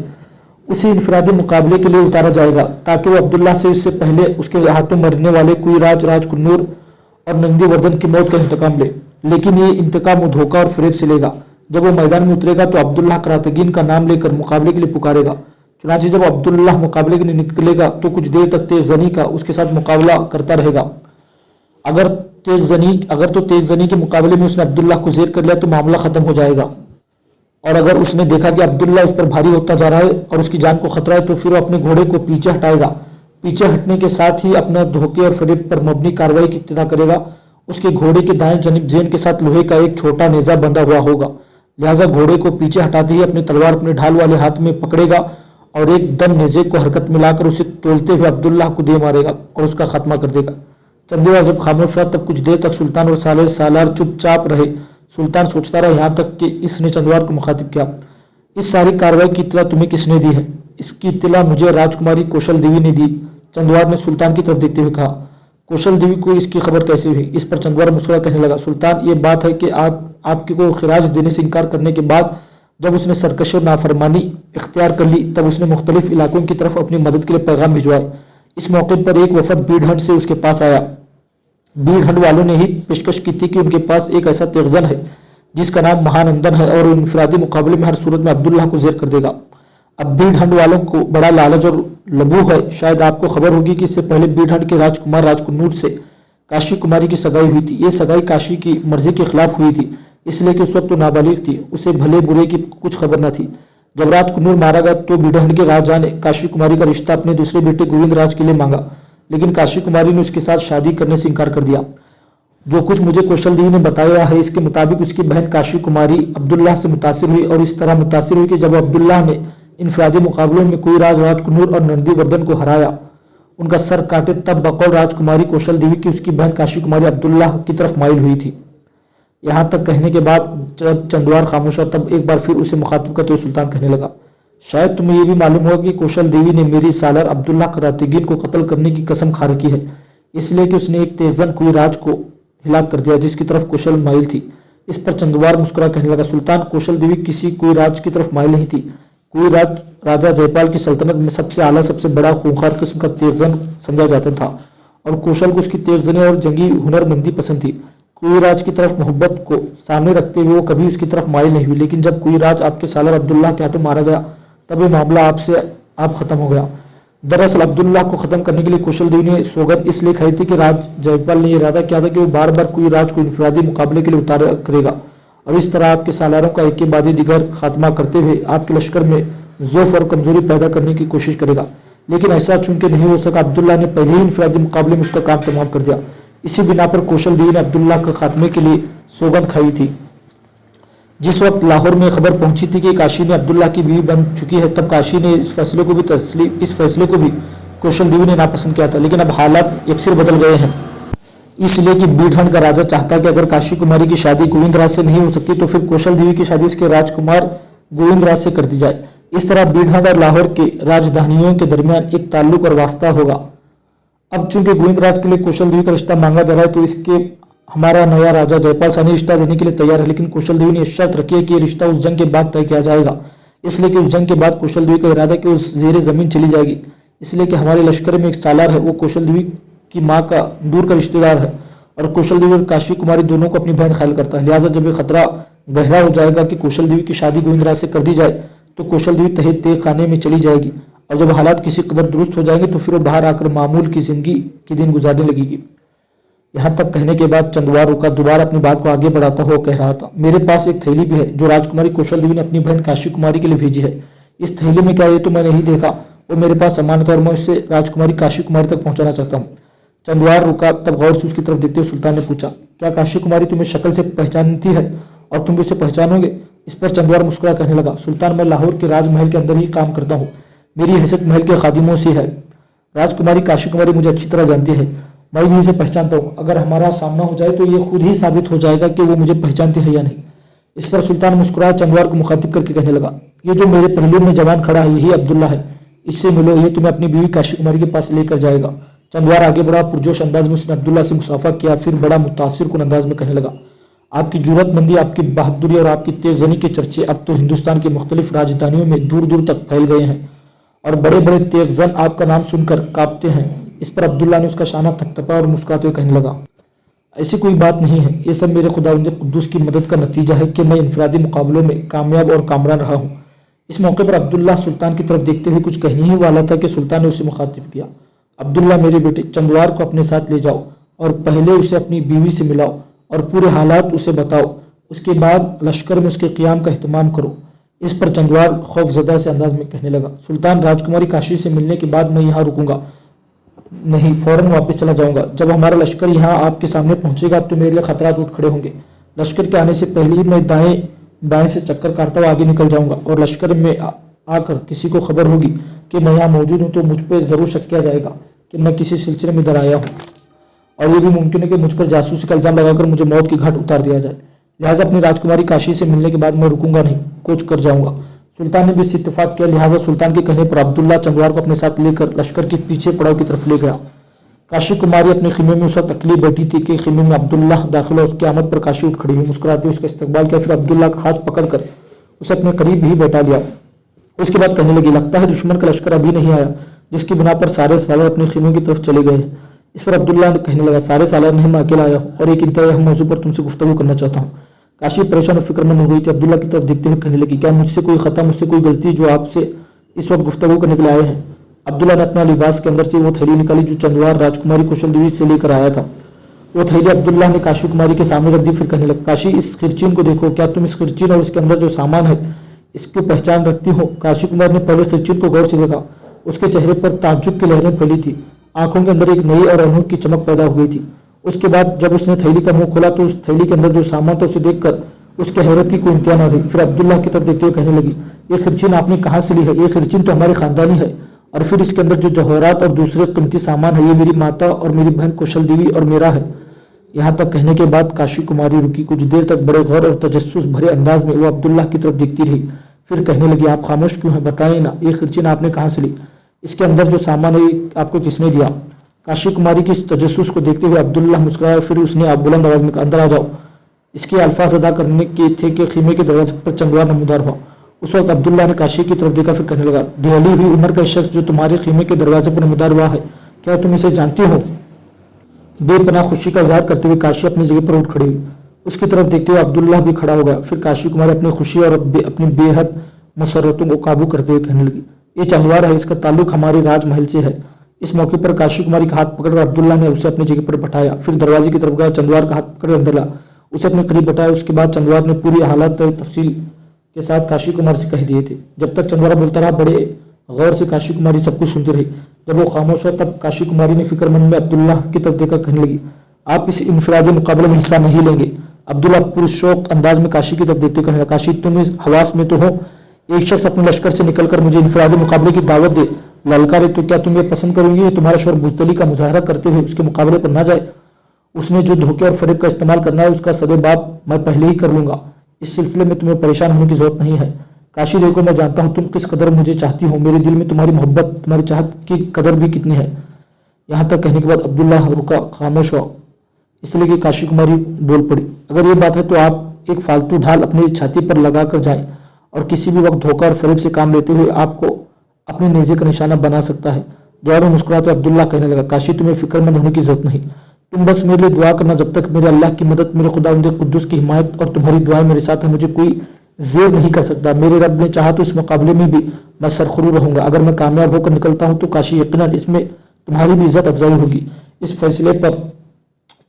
उसी इनफरादी मुकाबले के लिए उतारा जाएगा ताकि वो अब्दुल्ला से इससे पहले उसके हाथों मरने वाले कोई राज कुन्नूर और नंदी वर्धन की मौत का इंतकाम ले। लेकिन ये इंतकाम वो धोखा और फरेब से लेगा। जब वो मैदान में उतरेगा तो अब्दुल्ला करातगीन का नाम लेकर मुकाबले के लिए पुकारेगा। चुनांचे जब अब्दुल्ला मुकाबले के लिए निकलेगा तो कुछ देर तक तेगजनी का उसके साथ मुकाबला करता रहेगा। अगर तो तेगजनी के मुकाबले में उसने अब्दुल्ला को जेर कर लिया तो मामला खत्म हो जाएगा, और अगर उसने देखा कि अब्दुल्ला उस पर भारी होता जा रहा है और उसकी जान को खतरा है तो फिर वो अपने घोड़े को पीछे हटाएगा। पीछे हटने के साथ ही अपना धोखे और फरेब पर मबनी कार्रवाई की इब्तिदा करेगा। उसके घोड़े के दाएं जनिब जेन के साथ लोहे का एक छोटा नेजा बंधा हुआ होगा, लिहाजा घोड़े को पीछे हटाते ही अपनी तलवार अपने ढाल वाले हाथ में पकड़ेगा और एकदम नेजे को हरकत मिलाकर उसे तोलते हुए अब्दुल्ला को दे मारेगा और उसका खात्मा कर देगा। चंदेवार जब खामोश हुआ तब कुछ देर तक सुल्तान और सालार चुपचाप रहे। सुल्तान सोचता रहा, यहाँ तक कि इसने चंदवार को मुखातिब किया, इस सारी कार्रवाई की इत्तला तुम्हें किसने दी है? इसकी इत्तला मुझे राजकुमारी कौशल देवी ने दी। चंदवार ने सुल्तान की तरफ देखते हुए कहा, कौशल देवी को इसकी खबर कैसे हुई? इस पर चंदवार मुस्कुरा कहने लगा, सुल्तान ये बात है कि आपके को खिराज देने से इनकार करने के बाद जब उसने सरकशी और नाफरमानी इख्तियार कर ली तब उसने मुख्तलिफ इलाकों की तरफ अपनी मदद के लिए पैगाम भिजवाए। इस मौके पर एक वफद बीढंड से उसके पास आया। बीढंड वालों ने ही पेशकश की थी कि उनके पास एक ऐसा तेगजन है जिसका नाम महानंदन है और इनफरादी मुकाबले में हर सूरत में अब्दुल्ला को जेर कर देगा। अब बीढंड वालों को बड़ा लालच और लबू है। शायद आपको खबर होगी कि इससे पहले बीढंड के राजकुमार राजकुन्नूर से काशी कुमारी की सगाई हुई थी। ये सगाई काशी की मर्जी के खिलाफ हुई थी, इसलिए कि उस वक्त तो नाबालिग थी, उसे भले बुरे की कुछ खबर न थी। जब राजकुन्नूर मारा गया तो बीढंड के राजा ने काशी कुमारी का रिश्ता अपने दूसरे बेटे गोविंद राज के लिए मांगा, लेकिन काशी कुमारी ने उसके साथ शादी करने से इनकार कर दिया। जो कुछ मुझे कौशल देवी ने बताया है इसके मुताबिक उसकी बहन काशी कुमारी अब्दुल्ला से मुतासिर हुई और इस तरह मुतासिर हुई कि जब अब्दुल्ला ने इनफरादी मुकाबलों में कोई राजकुन्नूर और नंदी वर्धन को हराया, उनका सर काटे, तब बकौल राजकुमारी कौशल देवी की उसकी बहन काशी कुमारी अब्दुल्ला की तरफ माइल हुई थी। यहाँ तक कहने के बाद जब चंदवार खामोश हुआ तब एक बार फिर उसे मुखातिब करते हुए सुल्तान कहने लगा, शायद तुम्हें यह भी मालूम होगा कि कौशल देवी ने मेरी सालार अब्दुल्ला करातगीन को कत्ल करने की कसम खा रखी है, इसलिए कि उसने एक तेजन कोई राज को हिलाक कर दिया जिसकी तरफ कौशल माइल थी। इस पर चंदवार मुस्कुरा कहने लगा, सुल्तान कौशल देवी किसी कोई राज की तरफ माइल नहीं थी। कोई राजा जयपाल की सल्तनत में सबसे आला सबसे बड़ा खूंखार किस्म का तेजन समझा जाता था और कौशल को उसकी तेजनी और जंगी हुनरमंदी पसंद थी। कोई राज की तरफ मोहब्बत को सामने रखते हुए वो कभी उसकी तरफ माइल नहीं हुई, लेकिन जब कोई राज आपके सालार अब्दुल्ला के हाथों मारा गया तब ये मामला आप खत्म हो गया। दरअसल अब्दुल्ला को खत्म करने के लिए कौशल देवी ने सौगंध इसलिए खाई थी कि राज जयपाल ने इरादा किया था कि वो बार बार कोई राज को इनफरादी मुकाबले के लिए उतारा करेगा और इस तरह आपके सालारों का एक के बाद दिगर खात्मा करते हुए आपके लश्कर में ज़ौफ और कमजोरी पैदा करने की कोशिश करेगा। लेकिन ऐसा चूंकि नहीं हो सका, अब्दुल्ला ने पहले ही इनफरादी मुकाबले में उसका काम तमाम कर दिया। इसी बिना पर कौशल देवी ने अब्दुल्ला के खात्मे के लिए सौगंध खाई थी। जिस वक्त लाहौर में खबर पहुंची थी कि काशी ने अब्दुल्ला की बीवी बन चुकी है, तब काशी ने इस फैसले को भी कौशल देवी ने नापसंद किया था। लेकिन अब हालात यकसिर बदल गए हैं, इसलिए कि बीढंड का राजा चाहता कि अगर काशी कुमारी की शादी गोविंद राज से नहीं हो सकती तो फिर कौशल देवी की शादी इसके राजकुमार गोविंद राज से कर दी जाए। इस तरह बीढंड और लाहौर के राजधानियों के दरमियान एक ताल्लुक और वास्ता होगा। अब चूंकि गोविंद राज के लिए कौशल देवी का रिश्ता मांगा जा रहा है तो इसके हमारा नया राजा जयपाल सानी रिश्ता देने के लिए तैयार है, लेकिन कौशल देवी ने शर्त रखी है कि ये रिश्ता उस जंग के बाद तय किया जाएगा, इसलिए कि उस जंग के बाद कौशल देवी का इरादा है कि उस ज़ेरे ज़मीन चली जाएगी, इसलिए कि हमारे लश्कर में एक सालार है, वो कौशल देवी की माँ का दूर का रिश्तेदार है और कौशल देवी और काशी कुमारी दोनों को अपनी बहन ख्याल करता है। लिहाजा जब ये खतरा गहरा हो जाएगा कि कौशल देवी की शादी गोविंद राज से कर दी जाए तो कौशल देवी तहे खाने में चली जाएगी और जब हालात किसी कदर दुरुस्त हो जाएंगे तो फिर वो बाहर आकर मामूल की जिंदगी के दिन गुजारने लगेगी। यहाँ तक कहने के बाद चंदवार रुका, दोबारा अपनी बात को आगे बढ़ाता हुआ कह रहा था, मेरे पास एक थैली भी है जो राजकुमारी कौशल देवी ने अपनी बहन काशी कुमारी के लिए भेजी है। इस थैली में क्या है तो मैंने नहीं देखा, वो मेरे पास अमानत और मैं उससे राजकुमारी काशी कुमारी तक पहुंचाना चाहता हूँ। चंदवार रुका, तब गौर से उसकी तरफ देखते हुए सुल्तान ने पूछा, क्या काशी कुमारी तुम्हें शक्ल से पहचानती है और तुम भी उसे पहचानोगे। इस पर चंदवार मुस्कुरा कहने लगा, सुल्तान, मैं लाहौर के राजमहल के अंदर ही काम करता हूँ, मेरी हैसियत महल के खादिमों से है। राजकुमारी काशी कुमारी मुझे अच्छी तरह जानती है, मैं भी उसे पहचानता हूँ। अगर हमारा सामना हो जाए तो ये खुद ही साबित हो जाएगा कि वो मुझे पहचानती है या नहीं। इस पर सुल्तान मुस्कुराया चंदवार को मुखातिब करके कहने लगा, ये जो मेरे पहलू में जवान खड़ा है यही अब्दुल्ला है, इससे मिलो, ये तुम्हें अपनी बीवी काशी कुमारी के पास लेकर जाएगा। चंदवार आगे बढ़ा, पुरजोश अंदाज में उसने अब्दुल्ला से मुसाफा किया, फिर बड़ा मुतासिर कुन अंदाज में कहने लगा, आपकी जरूरतमंदी, आपकी बहादुरी और आपकी तेजनी के चर्चे अब तो हिंदुस्तान की मुख्तलिफ राजधानियों में दूर दूर तक फैल गए हैं और बड़े बड़े तेजन आपका नाम सुनकर कांपते हैं। इस पर अब्दुल्ला ने उसका शाना थपथपा और मुस्कुराते हुए कहने लगा, ऐसी कोई बात नहीं है, ये सब मेरे खुदावंद कुद्दूस की मदद का नतीजा है कि मैं इनफरादी मुकाबलों में कामयाब और कामरान रहा हूँ। इस मौके पर अब्दुल्ला सुल्तान की तरफ देखते हुए कुछ कहने ही वाला था कि सुल्तान ने उसे मुखातिब किया, अब्दुल्ला मेरे बेटे, चंदवार को अपने साथ ले जाओ और पहले उसे अपनी बीवी से मिलाओ और पूरे हालात उसे बताओ, उसके बाद लश्कर में उसके क़ियाम का एहतमाम करो। इस पर चंदवार खौफजदा से अंदाज में कहने लगा, सुल्तान, राजकुमारी काशी से मिलने के बाद मैं यहाँ रुकूंगा नहीं, फौरन वापस चला जाऊंगा। जब हमारा लश्कर यहाँ आपके सामने पहुंचेगा तो मेरे लिए खतरात उठ खड़े होंगे। लश्कर के आने से पहले ही मैं दाएं बाएं से चक्कर काटता हुआ आगे निकल जाऊंगा और लश्कर में आकर किसी को खबर होगी कि मैं यहाँ मौजूद हूँ तो मुझ पर ज़रूर शक किया जाएगा कि मैं किसी सिलसिले में इधर आया हूँ और ये भी मुमकिन है कि मुझ पर जासूसी का इल्ज़ाम लगाकर मुझे मौत की घाट उतार दिया जाए। लिहाजा अपनी राजकुमारी काशी से मिलने के बाद मैं रुकूंगा नहीं, कूच कर जाऊंगा। सुल्तान ने भी इससे इत्तेफाक किया। लिहाजा सुल्तान के कहने पर अब्दुल्ला चंदवार को अपने साथ लेकर लश्कर के पीछे पड़ाव की तरफ ले गया। काशी कुमारी अपने खीमे में उस वक्त अकेली बैठी थी कि खीमे में अब्दुल्ला दाखिल, उसकी आमद पर काशी उठ खड़ी हुई, मुस्कुराते उसका इस्तकबाल किया, फिर अब्दुल्ला का हाथ पकड़कर उसे अपने करीब ही बैठा लिया। उसके बाद कहने लगी, लगता है दुश्मन का लश्कर अभी नहीं आया, जिसकी बिना पर सारे सालर अपने खीमों की तरफ चले गए हैं। इस पर अब्दुल्ला कहने लगा, सारे सालर नहीं, मैं अकेला आया हूँ और एक इंतहा अहम मौजू पर तुमसे गुफ्तगू करना चाहता हूँ। काशी परेशान और फिक्रमंद हो गई थी। अब्दुल्ला की तरफ देखते हुए कहने लगी, क्या मुझसे कोई खता, मुझसे कोई गलती जो आपसे इस वक्त गुफ्तगू करने के लिए आए हैं? अब्दुल्ला ने अपना लिबास के अंदर से वो थैली निकाली जो चंदवार राजकुमारी कुशल देवी से लेकर आया था। वो थैली अब्दुल्ला ने काशी कुमारी के सामने रख दी, फिर कहने लगा, काशी, इस खिरचीन को देखो, क्या तुम इस खिरचीन और इसके अंदर जो सामान है इसकी पहचान रखती हो? काशी कुमार ने पहले खिरचीन को गौर से देखा, उसके चेहरे पर ताज्जुब की लहरें फैली थी, आंखों के अंदर एक नई और अनूठी चमक पैदा हो गई थी। उसके बाद जब उसने थैली का मुंह खोला तो उस थैली के अंदर जो सामान था उसे देखकर उसके हैरत की कोई इंतहा न थी। फिर अब्दुल्ला की तरफ देखते हुए कहने लगी, ये खिरचीन आपने कहाँ से ली है? ये खिरचीन तो हमारे खानदानी है, और फिर इसके अंदर जो जवाहरात और दूसरे कीमती सामान है ये मेरी माता और मेरी बहन कुशल देवी और मेरा है। यहाँ तक कहने के बाद काशी कुमारी रुकी। कुछ देर तक बड़े गौर और तजस्सुस भरे अंदाज में वो अब्दुल्ला की तरफ देखती रही, फिर कहने लगी, आप खामोश क्यों हैं? बताइए ना, ये खिरचीन आपने कहाँ से ली? इसके अंदर जो सामान है ये आपको किसने दिया? काशी कुमारी की इस तजस्सुस को देखते हुए अब्दुल्ला मुस्कुराया, फिर उसने बुलंद आवाज में कहा, अंदर आ जाओ। इसके अल्फाज अदा करने के थे कि खीमे के दरवाजे पर चंदवार नमूदार हुआ। उस वक्त अब्दुल्ला ने काशी की तरफ देखा, फिर कहने लगा, ढली हुई उम्र का शख्स जो तुम्हारे खीमे के दरवाजे पर नमूदार हुआ है, क्या तुम इसे जानती हो? बेपनाह खुशी का इजहार करते हुए काशी अपनी जगह पर उठ खड़ी हुई। उसकी तरफ देखते हुए अब्दुल्ला भी खड़ा हो गया। फिर काशी कुमारी अपनी खुशी और अपनी बेहद मसरतों को काबू करते हुए कहने लगी, ये चंदवार है, इसका ताल्लुक हमारे राजमहल से है। इस मौके पर काशी कुमारी का हाथ पकड़कर अब्दुल्ला ने उसे अपनी जगह पर बैठाया, फिर दरवाजे की तरफ गया, चंदवार का हाथ पकड़ अंदर ला, उसे अपने करीब बैठाया। उसके बाद चंदवार ने पूरी हालत तफसील के साथ काशी कुमारी से कह दिए थे। जब तक चंदवार बोलता रहा, बड़े गौर से काशी कुमारी सब कुछ सुनती रही। जब वो खामोश हुआ तब काशी कुमारी ने फिक्रमंद में अब्दुल्ला की तरफ देखकर कहने लगी, आप इस इनफरादी मुकाबले में हिस्सा नहीं लेंगे। अब्दुल्ला पूरे शौक अंदाज में काशी की तरफ देखते कहने लगा, काशी, तुम इस हवास में तो हो, एक शख्स अपने लश्कर से निकलकर मुझे इनफरादी मुकाबले की दावत दे, ललकारे, तो क्या तुम ये पसंद करोगे तुम्हारा शोर बुजदली का मुजाहरा करते हुए उसके मुकाबले पर ना जाए? उसने जो धोखे और फरेब का इस्तेमाल करना है उसका सबब मैं पहले ही कर लूंगा। इस सिलसिले में तुम्हें परेशान होने की जरूरत नहीं है। काशी, देखो, मैं जानता हूँ तुम किस कदर मुझे चाहती हो, मेरे दिल में तुम्हारी मोहब्बत, तुम्हारी चाहत की कदर भी कितनी है। यहाँ तक कहने के बाद अब्दुल्ला रुका, खामोश हुआ, इसलिए कि काशी कुमारी बोल पड़ी, अगर ये बात है तो आप एक फालतू ढाल अपनी छाती पर लगा कर जाएं और किसी भी वक्त धोखा और फरेब से काम लेते हुए आपको अपने नेज़े का निशाना बना सकता है। दुआ में मुस्कुराते अब्दुल्ला कहने लगा, काशी, तुम्हें फिक्रमंद होने की जरूरत नहीं, तुम बस मेरे लिए दुआ करना। जब तक मेरे अल्लाह की मदद, मेरे खुदावंद कुद्दूस की हिमायत और तुम्हारी दुआएं मेरे साथ है, मुझे कोई जेर नहीं कर सकता। मेरे रब ने चाहा तो इस मुकाबले में भी मैं सरखुरू रहूंगा। अगर मैं कामयाब होकर निकलता हूं तो काशी, यकीनन इसमें तुम्हारी भी इज्जत अफजाई होगी। इस फैसले पर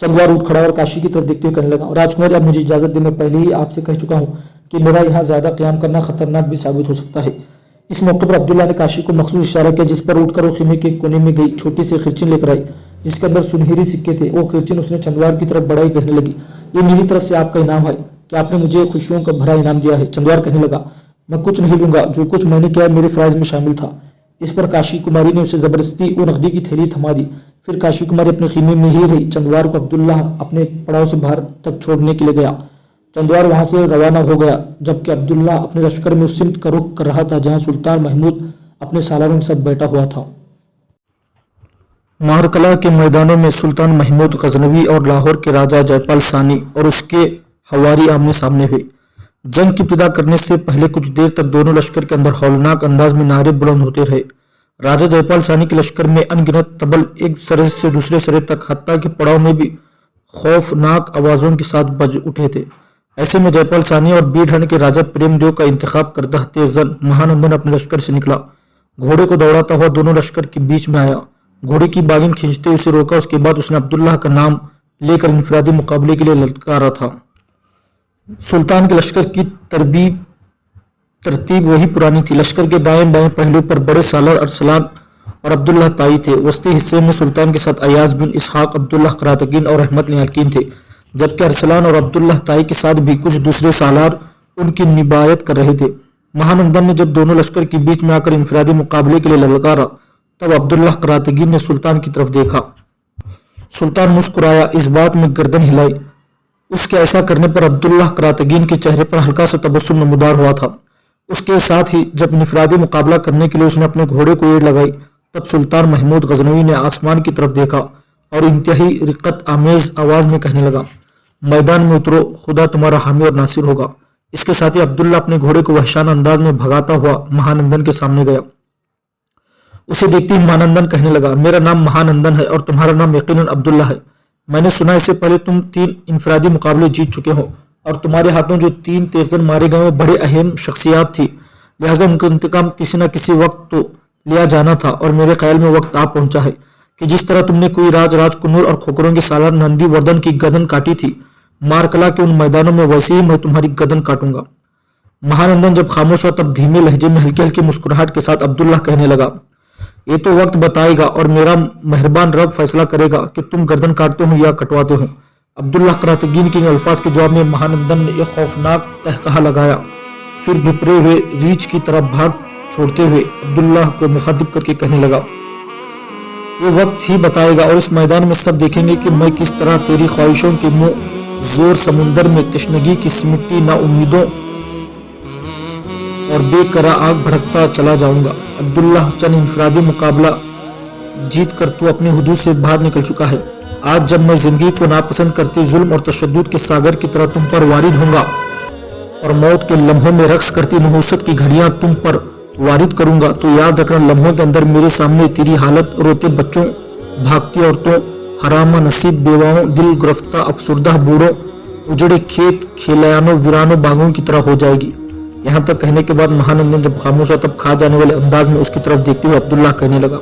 चंदवार उठ खड़ा और काशी की तरफ देखते हुए कहने लगा, राजकुमारी, अब मुझे इजाजत दे, मैं पहले ही आपसे कह चुका हूँ कि मेरा यहाँ ज्यादा क्याम करना खतरनाक भी साबित हो सकता है। इस मौके पर अब्दुल्ला ने काशी को मखसूस इशारा किया, जिस पर उठकर वो खीमे के कोने में गई, छोटी सी खिरचीन लेकर आई जिसके अंदर सुनहरी सिक्के थे। वो खिरचीन उसने चंदवार की तरफ बढ़ाई, कहने लगी, ये मेरी तरफ से आपका इनाम है, कि आपने मुझे खुशियों का भरा इनाम दिया है। चंद्रवार कहने लगा, मैं कुछ नहीं लूंगा, जो कुछ मैंने किया मेरे फराइज में शामिल था। इस पर काशी कुमारी ने उसे जबरदस्ती वो नकदी की थैली थमा दी। फिर काशी कुमारी अपने खीमे में ही रही। चंद्रवार को अब्दुल्ला अपने पड़ाव से बाहर तक छोड़ने के लिए गया। चंद्रवार वहां से रवाना हो गया, जबकि अब्दुल्ला अपने लश्कर में उस सिमत का रुख कर रहा था जहां सुल्तान महमूद अपने सालारों के साथ बैठा हुआ था। मारकला के मैदानों में सुल्तान महमूद गजनवी और लाहौर के राजा जयपाल सानी और उसके हवारी आमने सामने हुए। जंग की इब्तिदा करने से पहले कुछ देर तक दोनों लश्कर के अंदर हौलनाक अंदाज में नारे बुलंद होते रहे। राजा जयपाल सानी के लश्कर में अनगिनत तबल एक सरे से दूसरे सरे तक, हत्ता के पड़ाव में भी खौफनाक आवाजों के साथ बज उठे थे। ऐसे में जयपाल सानी और बीढ़ के राजा प्रेमदेव का इंतखाब करता तेगजन महानंदन अपने लश्कर से निकला। घोड़े को दौड़ाता हुआ दोनों लश्कर के बीच में आया। घोड़े की बागिन खींचते उसे रोका। उसके बाद उसने अब्दुल्लाह का नाम लेकर इनफरादी मुकाबले के लिए ललकारा था। सुल्तान के लश्कर की तरतीब वही पुरानी थी। लश्कर के दाएं बाएं पहलू पर बड़े सालार अरसलान और अब्दुल्लाह ताई थे। वस्ती हिस्से में सुल्तान के साथ अयाज बिन इसहाक, अब्दुल्लाह करातगीन और अहमद नियालकीन थे, जबकि अरसलान और अब्दुल्लाह ताई के साथ भी कुछ दूसरे सालार उनकी निबायत कर रहे थे। महानंदन ने जब दोनों लश्कर के बीच में आकर इनफरादी मुकाबले के लिए ललकारा, तब अब्दुल्लाह करातगीन ने सुल्तान की तरफ देखा। सुल्तान मुस्कुराया, इस बात में गर्दन हिलाई। उसके ऐसा करने पर अब्दुल्लाह करातगीन के चेहरे पर हल्का सा तबस्सुम नमूदार हुआ था। उसके साथ ही जब इनफरादी मुकाबला करने के लिए उसने अपने घोड़े को एड़ लगाई, तब सुल्तान महमूद गजनवी ने आसमान की तरफ देखा और इंतहाई रिक्कत आमेज आवाज में कहने लगा, मैदान में उतरो, खुदा तुम्हारा हामी और नासिर होगा। इसके साथ ही अब्दुल्ला अपने घोड़े को वहशाना अंदाज में भगाता हुआ महानंदन के सामने गया। उसे देखते ही महानंदन कहने लगा, मेरा नाम महानंदन है और तुम्हारा नाम यकीनन अब्दुल्ला है। मैंने सुना इससे पहले तुम 3 इनफरादी मुकाबले जीत चुके हो और तुम्हारे हाथों जो 3 तेजन मारे गए वो बड़े अहम शख्सियात थी, लिहाजा उनका इंतकाम किसी न किसी वक्त तो लिया जाना था। और मेरे ख्याल में वक्त आ पहुंचा है कि जिस तरह तुमने कोई राज कुन्नूर और खोखरों के सालार नंदी वर्धन की गर्दन काटी थी मारकला के उन मैदानों में, वैसे ही मैं तुम्हारी गर्दन काटूंगा। महानंदन जब खामोश हुआ तब धीमे लहजे में हल्की हल्की मुस्कुराहट के साथ अब्दुल्ला कहने लगा, ये तो वक्त बताएगा और मेरा मेहरबान रब फैसला करेगा कि तुम गर्दन काटते हो या कटवाते हो। अब्दुल्लाह करातगीन के इन अल्फाज के जवाब में महानंदन ने एक खौफनाक तहकहा लगाया, फिर भिपरे हुए रीछ की तरफ भाग छोड़ते हुए अब्दुल्लाह को मुखातिब करके कहने लगा, ये वक्त ही बताएगा और इस मैदान में सब देखेंगे कि मैं किस तरह तेरी ख्वाहिशों के मुंह जोर समुंदर में तशनगी की सिमटी ना उम्मीदों और बेकरा आग भड़कता चला जाऊंगा। अब्दुल्लाह, चंद इनफरादी मुकाबला जीत कर तू अपनी हुदूद से बाहर निकल चुका है। आज जब मैं जिंदगी को नापसंद करते जुल्म और तशद्दुद के सागर की तरह तुम पर वारिद होऊंगा और मौत के लम्हों में रक्स करती नहुसत की घड़ियां तुम पर वारिद करूंगा, तो याद रखना लम्हों के अंदर मेरे सामने तेरी हालत रोते बच्चों, भागती औरतों, हरामा नसीब बेवाओं, दिल गिरफ्ता अफसुर्दा बूढ़ों, उजड़े खेत खेलयानों वीरानों बागों की तरह हो जाएगी। यहाँ तक कहने के बाद महानंदन जब खामोश हुआ तब खा जाने वाले अंदाज में उसकी तरफ देखते हुए अब्दुल्लाह कहने लगा,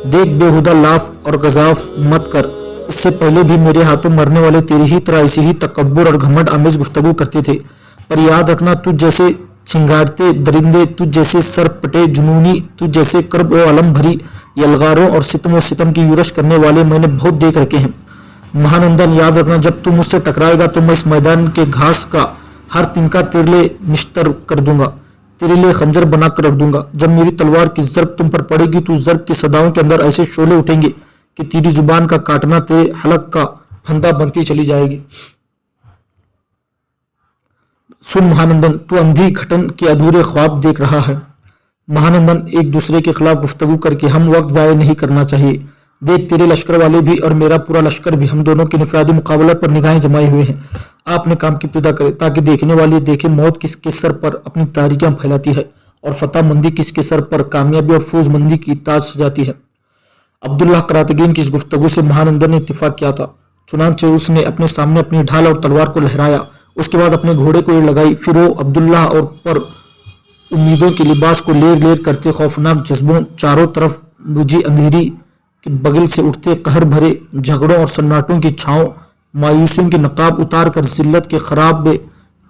देख बेहुदा लाफ और गजाफ मत कर। इससे पहले भी मेरे हाथों मरने वाले तेरी ही तरह ऐसी ही तकब्बुर और घमंड आमेज गुफ्तगू करते थे, पर याद रखना तुझ जैसे छिंगारते दरिंदे, तुझ जैसे सरपटे जुनूनी, तुझ जैसे कर्ब और अलम भरी यलगारों और सितम की यूरश करने वाले मैंने बहुत देख रखे हैं। महानंदन, याद रखना जब तू मुझसे टकराएगा तो मैं इस मैदान के घास का हर तिनका तेरे लिए निश्तर कर दूंगा, तेरे लिए खंजर बनाकर रख दूंगा। जब मेरी तलवार की जर्ब तुम पर पड़ेगी तो उस जर्ब की सदाओं के अंदर ऐसे शोले उठेंगे कि तेरी जुबान का काटना तेरे हलक का फंदा बनती चली जाएगी। सुन महानंदन, तू अंधी घटन के अधूरे ख्वाब देख रहा है। महानंदन, एक दूसरे के खिलाफ गुफ्तगू करके हम वक्त जाया नहीं करना चाहिए। देख, तेरे लश्कर वाले भी और मेरा पूरा लश्कर भी, हम दोनों के निफरादी मुकाबला पर निगाहें जमाए हुए हैं। आपने काम की इब्तिदा करे ताकि देखने वाले देखे मौत किसके सर पर अपनी तारीकियां फैलाती है और फतह मंदी किसके सर पर कामयाबी और फौजमंदी की ताज सजाती है। अब्दुल्लाह करातगीन की इस गुफ्तगू से महानंदन ने इत्तिफाक किया था। चुनांचे उसने अपने सामने अपनी ढाल और तलवार को लहराया, उसके बाद अपने घोड़े को एड़ लगाई, फिर वो अब्दुल्लाह और पर उम्मीदों के लिबास को लेर लेर करते खौफनाक जज्बों, चारों तरफ बुझी अंधेरी के बगल से उठते कहर भरे झगड़ों और सन्नाटों की छांव, मायूसियों की नकाब उतार कर जिल्लत के खराब में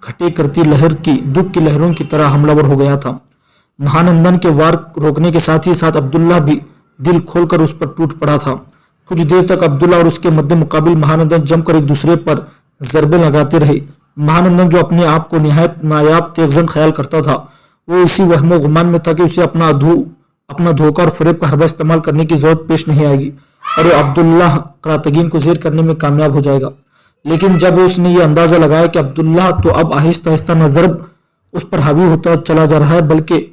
खटे करती लहर की दुख की लहरों की तरह हमलावर हो गया था। महानंदन के वार रोकने के साथ ही साथ अब्दुल्ला भी दिल खोलकर उस पर टूट पड़ा था। कुछ देर तक अब्दुल्ला और उसके मध्य मुकाबिल महानंदन जमकर एक दूसरे पर जरबे लगाते रहे। महानंदन जो अपने आप को निहायत नायाब तेगजन ख्याल करता था, वो इसी वहमो गुमान में था कि उसे अपना धोखा और फरेब का हरबा इस्तेमाल करने की जरूरत पेश नहीं आएगी और वो अब्दुल्लाह करातगीन को जेर करने में कामयाब हो जाएगा। लेकिन जब उसने ये अंदाजा लगाया कि अब्दुल्लाह तो अब आहिस्ता आहिस्ता न ज़रब उस पर हावी होता चला जा रहा है, बल्कि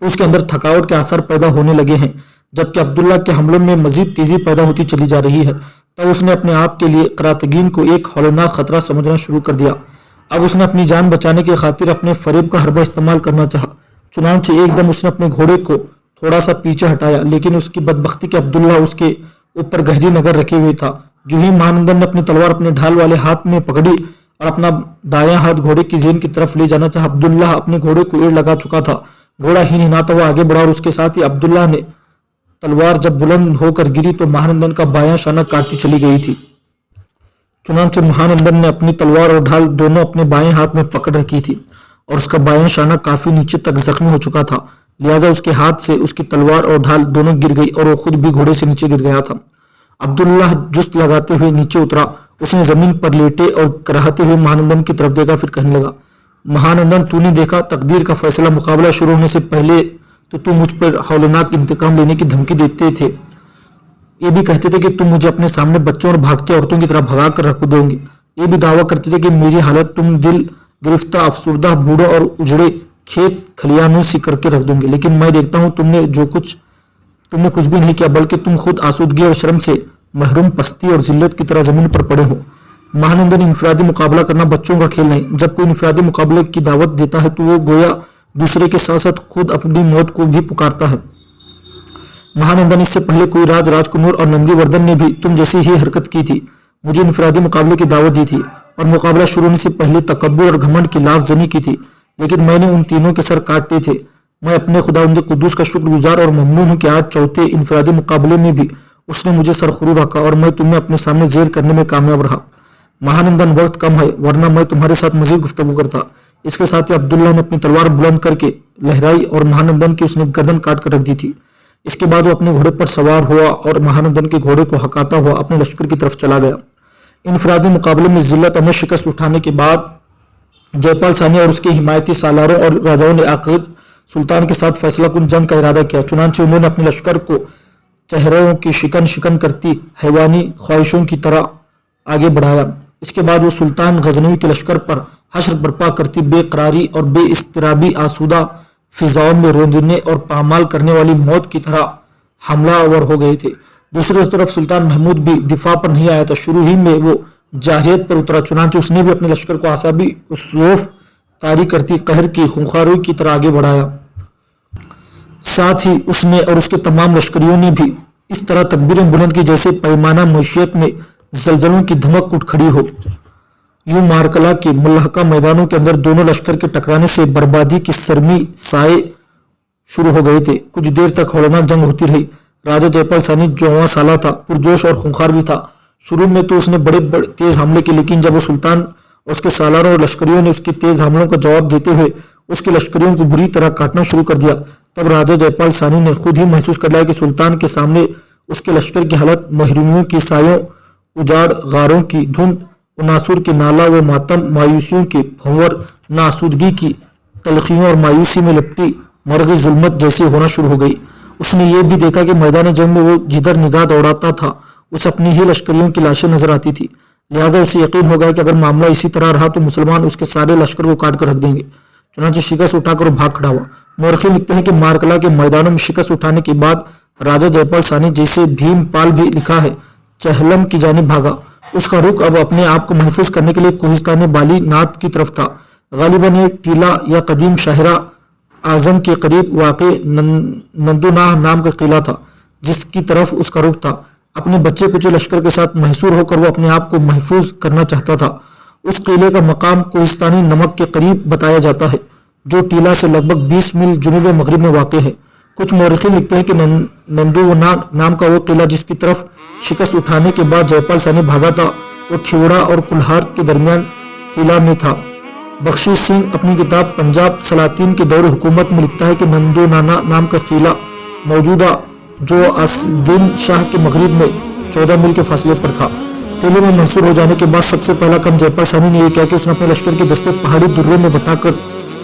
उसके अंदर थकावट के आसार पैदा होने लगे हैं, जबकि अब्दुल्ला के हमलों में मजीद तेजी पैदा होती चली जा रही है, तब उसने अपने आप के लिए करातगीन को एक हौलनाक खतरा समझना शुरू कर दिया। अब उसने अपनी जान बचाने की खातिर अपने फरेब का हरबा इस्तेमाल करना चाहा। चुनांचे एकदम उसने अपने घोड़े को थोड़ा सा पीछे हटाया, लेकिन उसकी बदबख्ती के अब्दुल्ला उसके ऊपर गहरी नजर रखे हुए था। जो ही महानंदन ने अपनी तलवार अपने ढाल वाले हाथ में पकड़ी और अपना दायां हाथ घोड़े की जेन की तरफ ले जाना चाहा, अब्दुल्ला अपने घोड़े को एड़ लगा चुका था। घोड़ा ही हिनाता हुआ आगे बढ़ा और उसके साथ ही अब्दुल्ला ने तलवार जब बुलंद होकर गिरी तो महानंदन का बायां शाना काटती चली गई थी। चुनांचे महानंदन ने अपनी तलवार और ढाल दोनों अपने बाएं हाथ में पकड़ रखी थी और उसका बायां शाना काफी नीचे तक जख्मी हो चुका था, लिहाजा उसके हाथ से उसकी तलवार और ढाल दोनों गिर गई और वो खुद भी घोड़े से नीचे गिर गया था। अब्दुल्लाह जुस्त लगाते हुए नीचे उतरा। उसने जमीन पर लेटे और कराहते हुए महानंदन की तरफ देखा, फिर कहने लगा, महानंदन, तूने देखा, तकदीर का फैसला मुकाबला शुरू होने से पहले तो तुम मुझ पर हौलनाक इंतकाम लेने की धमकी देते थे। ये भी कहते थे कि तुम मुझे अपने सामने बच्चों और भागती औरतों की तरह भगा कर रख दोगे। ये भी दावा करते थे कि मेरी हालत तुम दिल गिरफ्तार, अफसुर्दा, बूढ़ा और उजड़े खेत खलियानों से करके रख दोगे। लेकिन मैं देखता हूं तुमने कुछ भी नहीं किया, बल्कि तुम खुद आसूदगी और शर्म से महरूम, पस्ती और जिल्लत की तरह जमीन पर पड़े हो। महानंदन, इंफरादी मुकाबला करना बच्चों का खेल नहीं। जब कोई इंफरादी मुकाबले की दावत देता है तो वो गोया दूसरे के साथ साथ खुद अपनी मौत को भी पुकारता है। महानंदन, इससे पहले कोई राजकुमार और नंदीवर्धन ने भी तुम जैसी ही हरकत की थी, मुझे इंफरादी मुकाबले की दावत दी थी और मुकाबला शुरू होने से पहले तकब्बुर और घमंड की लाफजनी की थी, लेकिन मैंने उन तीनों के सर काटे थे। मैं अपने खुदावंद कुद्दूस का शुक्रगुजार और ममनून हूं कि आज चौथे इंफरादी मुकाबले में भी उसने मुझे सरखुरू रखा और मैं तुम्हें अपने सामने जेर करने में कामयाब रहा। महानंदन, वक्त कम है, वरना मैं तुम्हारे साथ मजीद गुफ्तगू करता। इसके साथ ही अब्दुल्ला ने अपनी तलवार बुलंद करके लहराई और महानंदन की उसने गर्दन काट कर रख दी थी। इसके बाद वो अपने घोड़े पर सवार हुआ और महानंदन के घोड़े को हकाता हुआ अपने लश्कर की तरफ चला गया। इंफरादी मुकाबले में जिल्लत अमर शिकस्त उठाने के बाद जयपाल सानी और उसके हिमायती सालारों और राजाओं ने आखिर सुल्तान के साथ फैसला कुन जंग का इरादा किया। चुनांचे उन्होंने अपने लश्कर को चेहरों की शिकन शिकन करती हैवानी ख्वाहिशों की तरह आगे बढ़ाया। इसके बाद वो सुल्तान गजनवी के लश्कर पर हश्र बर्पा करती बेकरारी और बेइस्तराबी आसूदा फिजाओं में रोंदने और पामाल करने वाली मौत की तरह हमलावर हो गए थे। दूसरी तरफ सुल्तान महमूद भी दिफा पर नहीं आया था। शुरू ही में वो जाहिरियत पर उतरा। चुनांचे उसने भी अपने लश्कर को आसाबी उसरूफ तारी करती कहर की खुंखारों की तरह आगे बढ़ाया। साथ ही उसने और उसके तमाम लश्करियों ने भी इस तरह तकबीरें बुलंद की जैसे पैमाना मशीयत में जलजलों की धमक उठ खड़ी हो। यूं मारकला के मुल्हका मैदानों के अंदर दोनों लश्कर के टकराने से बर्बादी की सरमी साए शुरू हो गए थे। कुछ देर तक हौलनाक जंग होती रही। राजा जयपाल सानी 14 साला था, पुरजोश और खुंखार भी था। शुरू में तो उसने बड़े तेज हमले किए, लेकिन जब वो सुल्तान और उसके सालारों और लश्करियों ने उसके तेज हमलों का जवाब देते हुए उसके लश्करियों को बुरी तरह काटना शुरू कर दिया, तब राजा जयपाल सानी ने खुद ही महसूस कर लिया कि सुल्तान के सामने उसके लश्कर की हालत महरूमियों की सायों, उजाड़ गारों की धुंध, नासुर के नाला व मातम, मायूसियों के भंवर, नासूदगी की तलखियों और मायूसी में लिपटी मर्द जुल्मत जैसी होना शुरू हो गई। उसने ये भी देखा कि मैदान जंग में वो जिधर निगाह दौड़ाता था उसे अपनी ही लश्करियों की लाशें नजर आती थी। लिहाजा उसे यकीन हो गया कि अगर मामला इसी तरह रहा तो मुसलमान उसके सारे लश्कर को काट कर रख देंगे। चुनांचे शिकस्त उठाकर भाग खड़ा हुआ। मौरखी लिखते हैं कि मारकला के मैदानों में शिकस्त उठाने के बाद राजा जयपाल सानी, जैसे भीमपाल भी लिखा है, चहलम की जानिब भागा। उसका रुख अब अपने आप को महफूज करने के लिए कोहिस्तान बाली नाथ की तरफ था। गालिबन ये टीला या कदीम शाहरा आजम के करीब वाक़े नंदुनाह नाम का किला था, जिसकी तरफ उसका रुख था। अपने बच्चे कुचे लश्कर के साथ महसूर होकर वो अपने आप को महफूज करना चाहता था। उस किले का मकाम कोहिस्तानी नमक के करीब बताया जाता है, जो टीला से लगभग 20 मील जुनूब मगरिब में वाक़ है। कुछ मौरखीन लिखते हैं कि नंदुना नाम का वो किला जिसकी तरफ शिकस्त उठाने के बाद जयपाल सानी भागा था, वो खिवड़ा और कुल्हार के दरमियान किला में था। बख्शी सिंह अपनी किताब पंजाब सलातीन के दौर हुकूमत में लिखता है कि नंदुनाना नाम का किला मौजूदा जो आसिद्दीन शाह के मगरिब में 14 मील के फासले पर था। किले में महसूर हो जाने के बाद सबसे पहला काम जयपाल सानी ने यह किया कि उसने अपने लश्कर के दस्ते पहाड़ी दुर्रों में बटाकर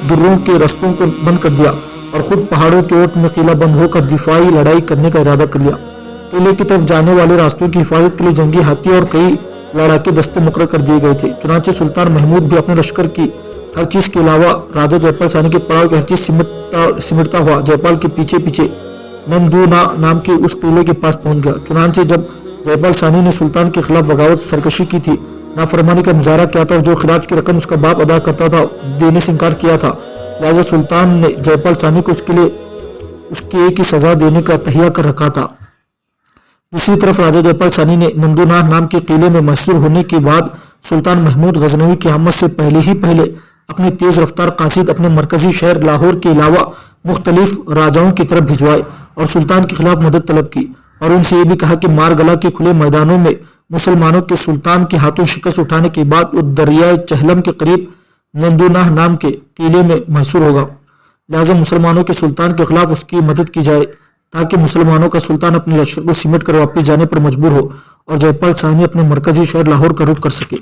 दुर्रों के रास्तों को बंद कर दिया और खुद पहाड़ों के ओट में किला बंद होकर दिफाई लड़ाई करने का इरादा कर लिया। किले की तरफ जाने वाले रास्तों की हिफाजत के लिए जंगी हाथी और कई लड़ाके दस्ते मुकर्रर कर दिए गए थे। चुनांचे सुल्तान महमूद भी अपने लश्कर की हर चीज के अलावा राजा जयपाल सानी के पड़ाव की हर चीज सिमटता हुआ जयपाल के पीछे पीछे नंदूना नाम के उस किले के पास पहुंच गया। चुनांचे जब जयपाल सानी ने सुल्तान के खिलाफ बगावत सरकशी की थी, नाफरमानी का मुजाहरा किया था और जो खिराज की रकम उसका बाप अदा करता था देने से इनकार किया था, लिहाजा सुल्तान ने जयपाल सानी को उसके एक ही सजा देने का तहिया कर रखा था। दूसरी तरफ राजा जयपाल सानी ने नंदूनार नाम के किले में महसूर होने के बाद सुल्तान महमूद गजनवी की आमद से पहले अपने तेज रफ्तार कासिद अपने मरकजी शहर लाहौर के अलावा मुख्तलिफ राजाओं की तरफ भिजवाए और सुल्तान के खिलाफ मदद तलब की और उनसे ये भी कहा कि मारगला के खुले मैदानों में मुसलमानों के सुल्तान के हाथों शिकस्त उठाने के बाद वो दरियाए चहलम के करीब नंदूनाह नाम के किले में महसूर होगा। लिहाजा मुसलमानों के सुल्तान के खिलाफ उसकी मदद की जाए ताकि मुसलमानों का सुल्तान अपने लश्कर को सिमट कर वापस जाने पर मजबूर हो और जयपाल सानी अपने मरकजी शहर लाहौर का रुख कर सके।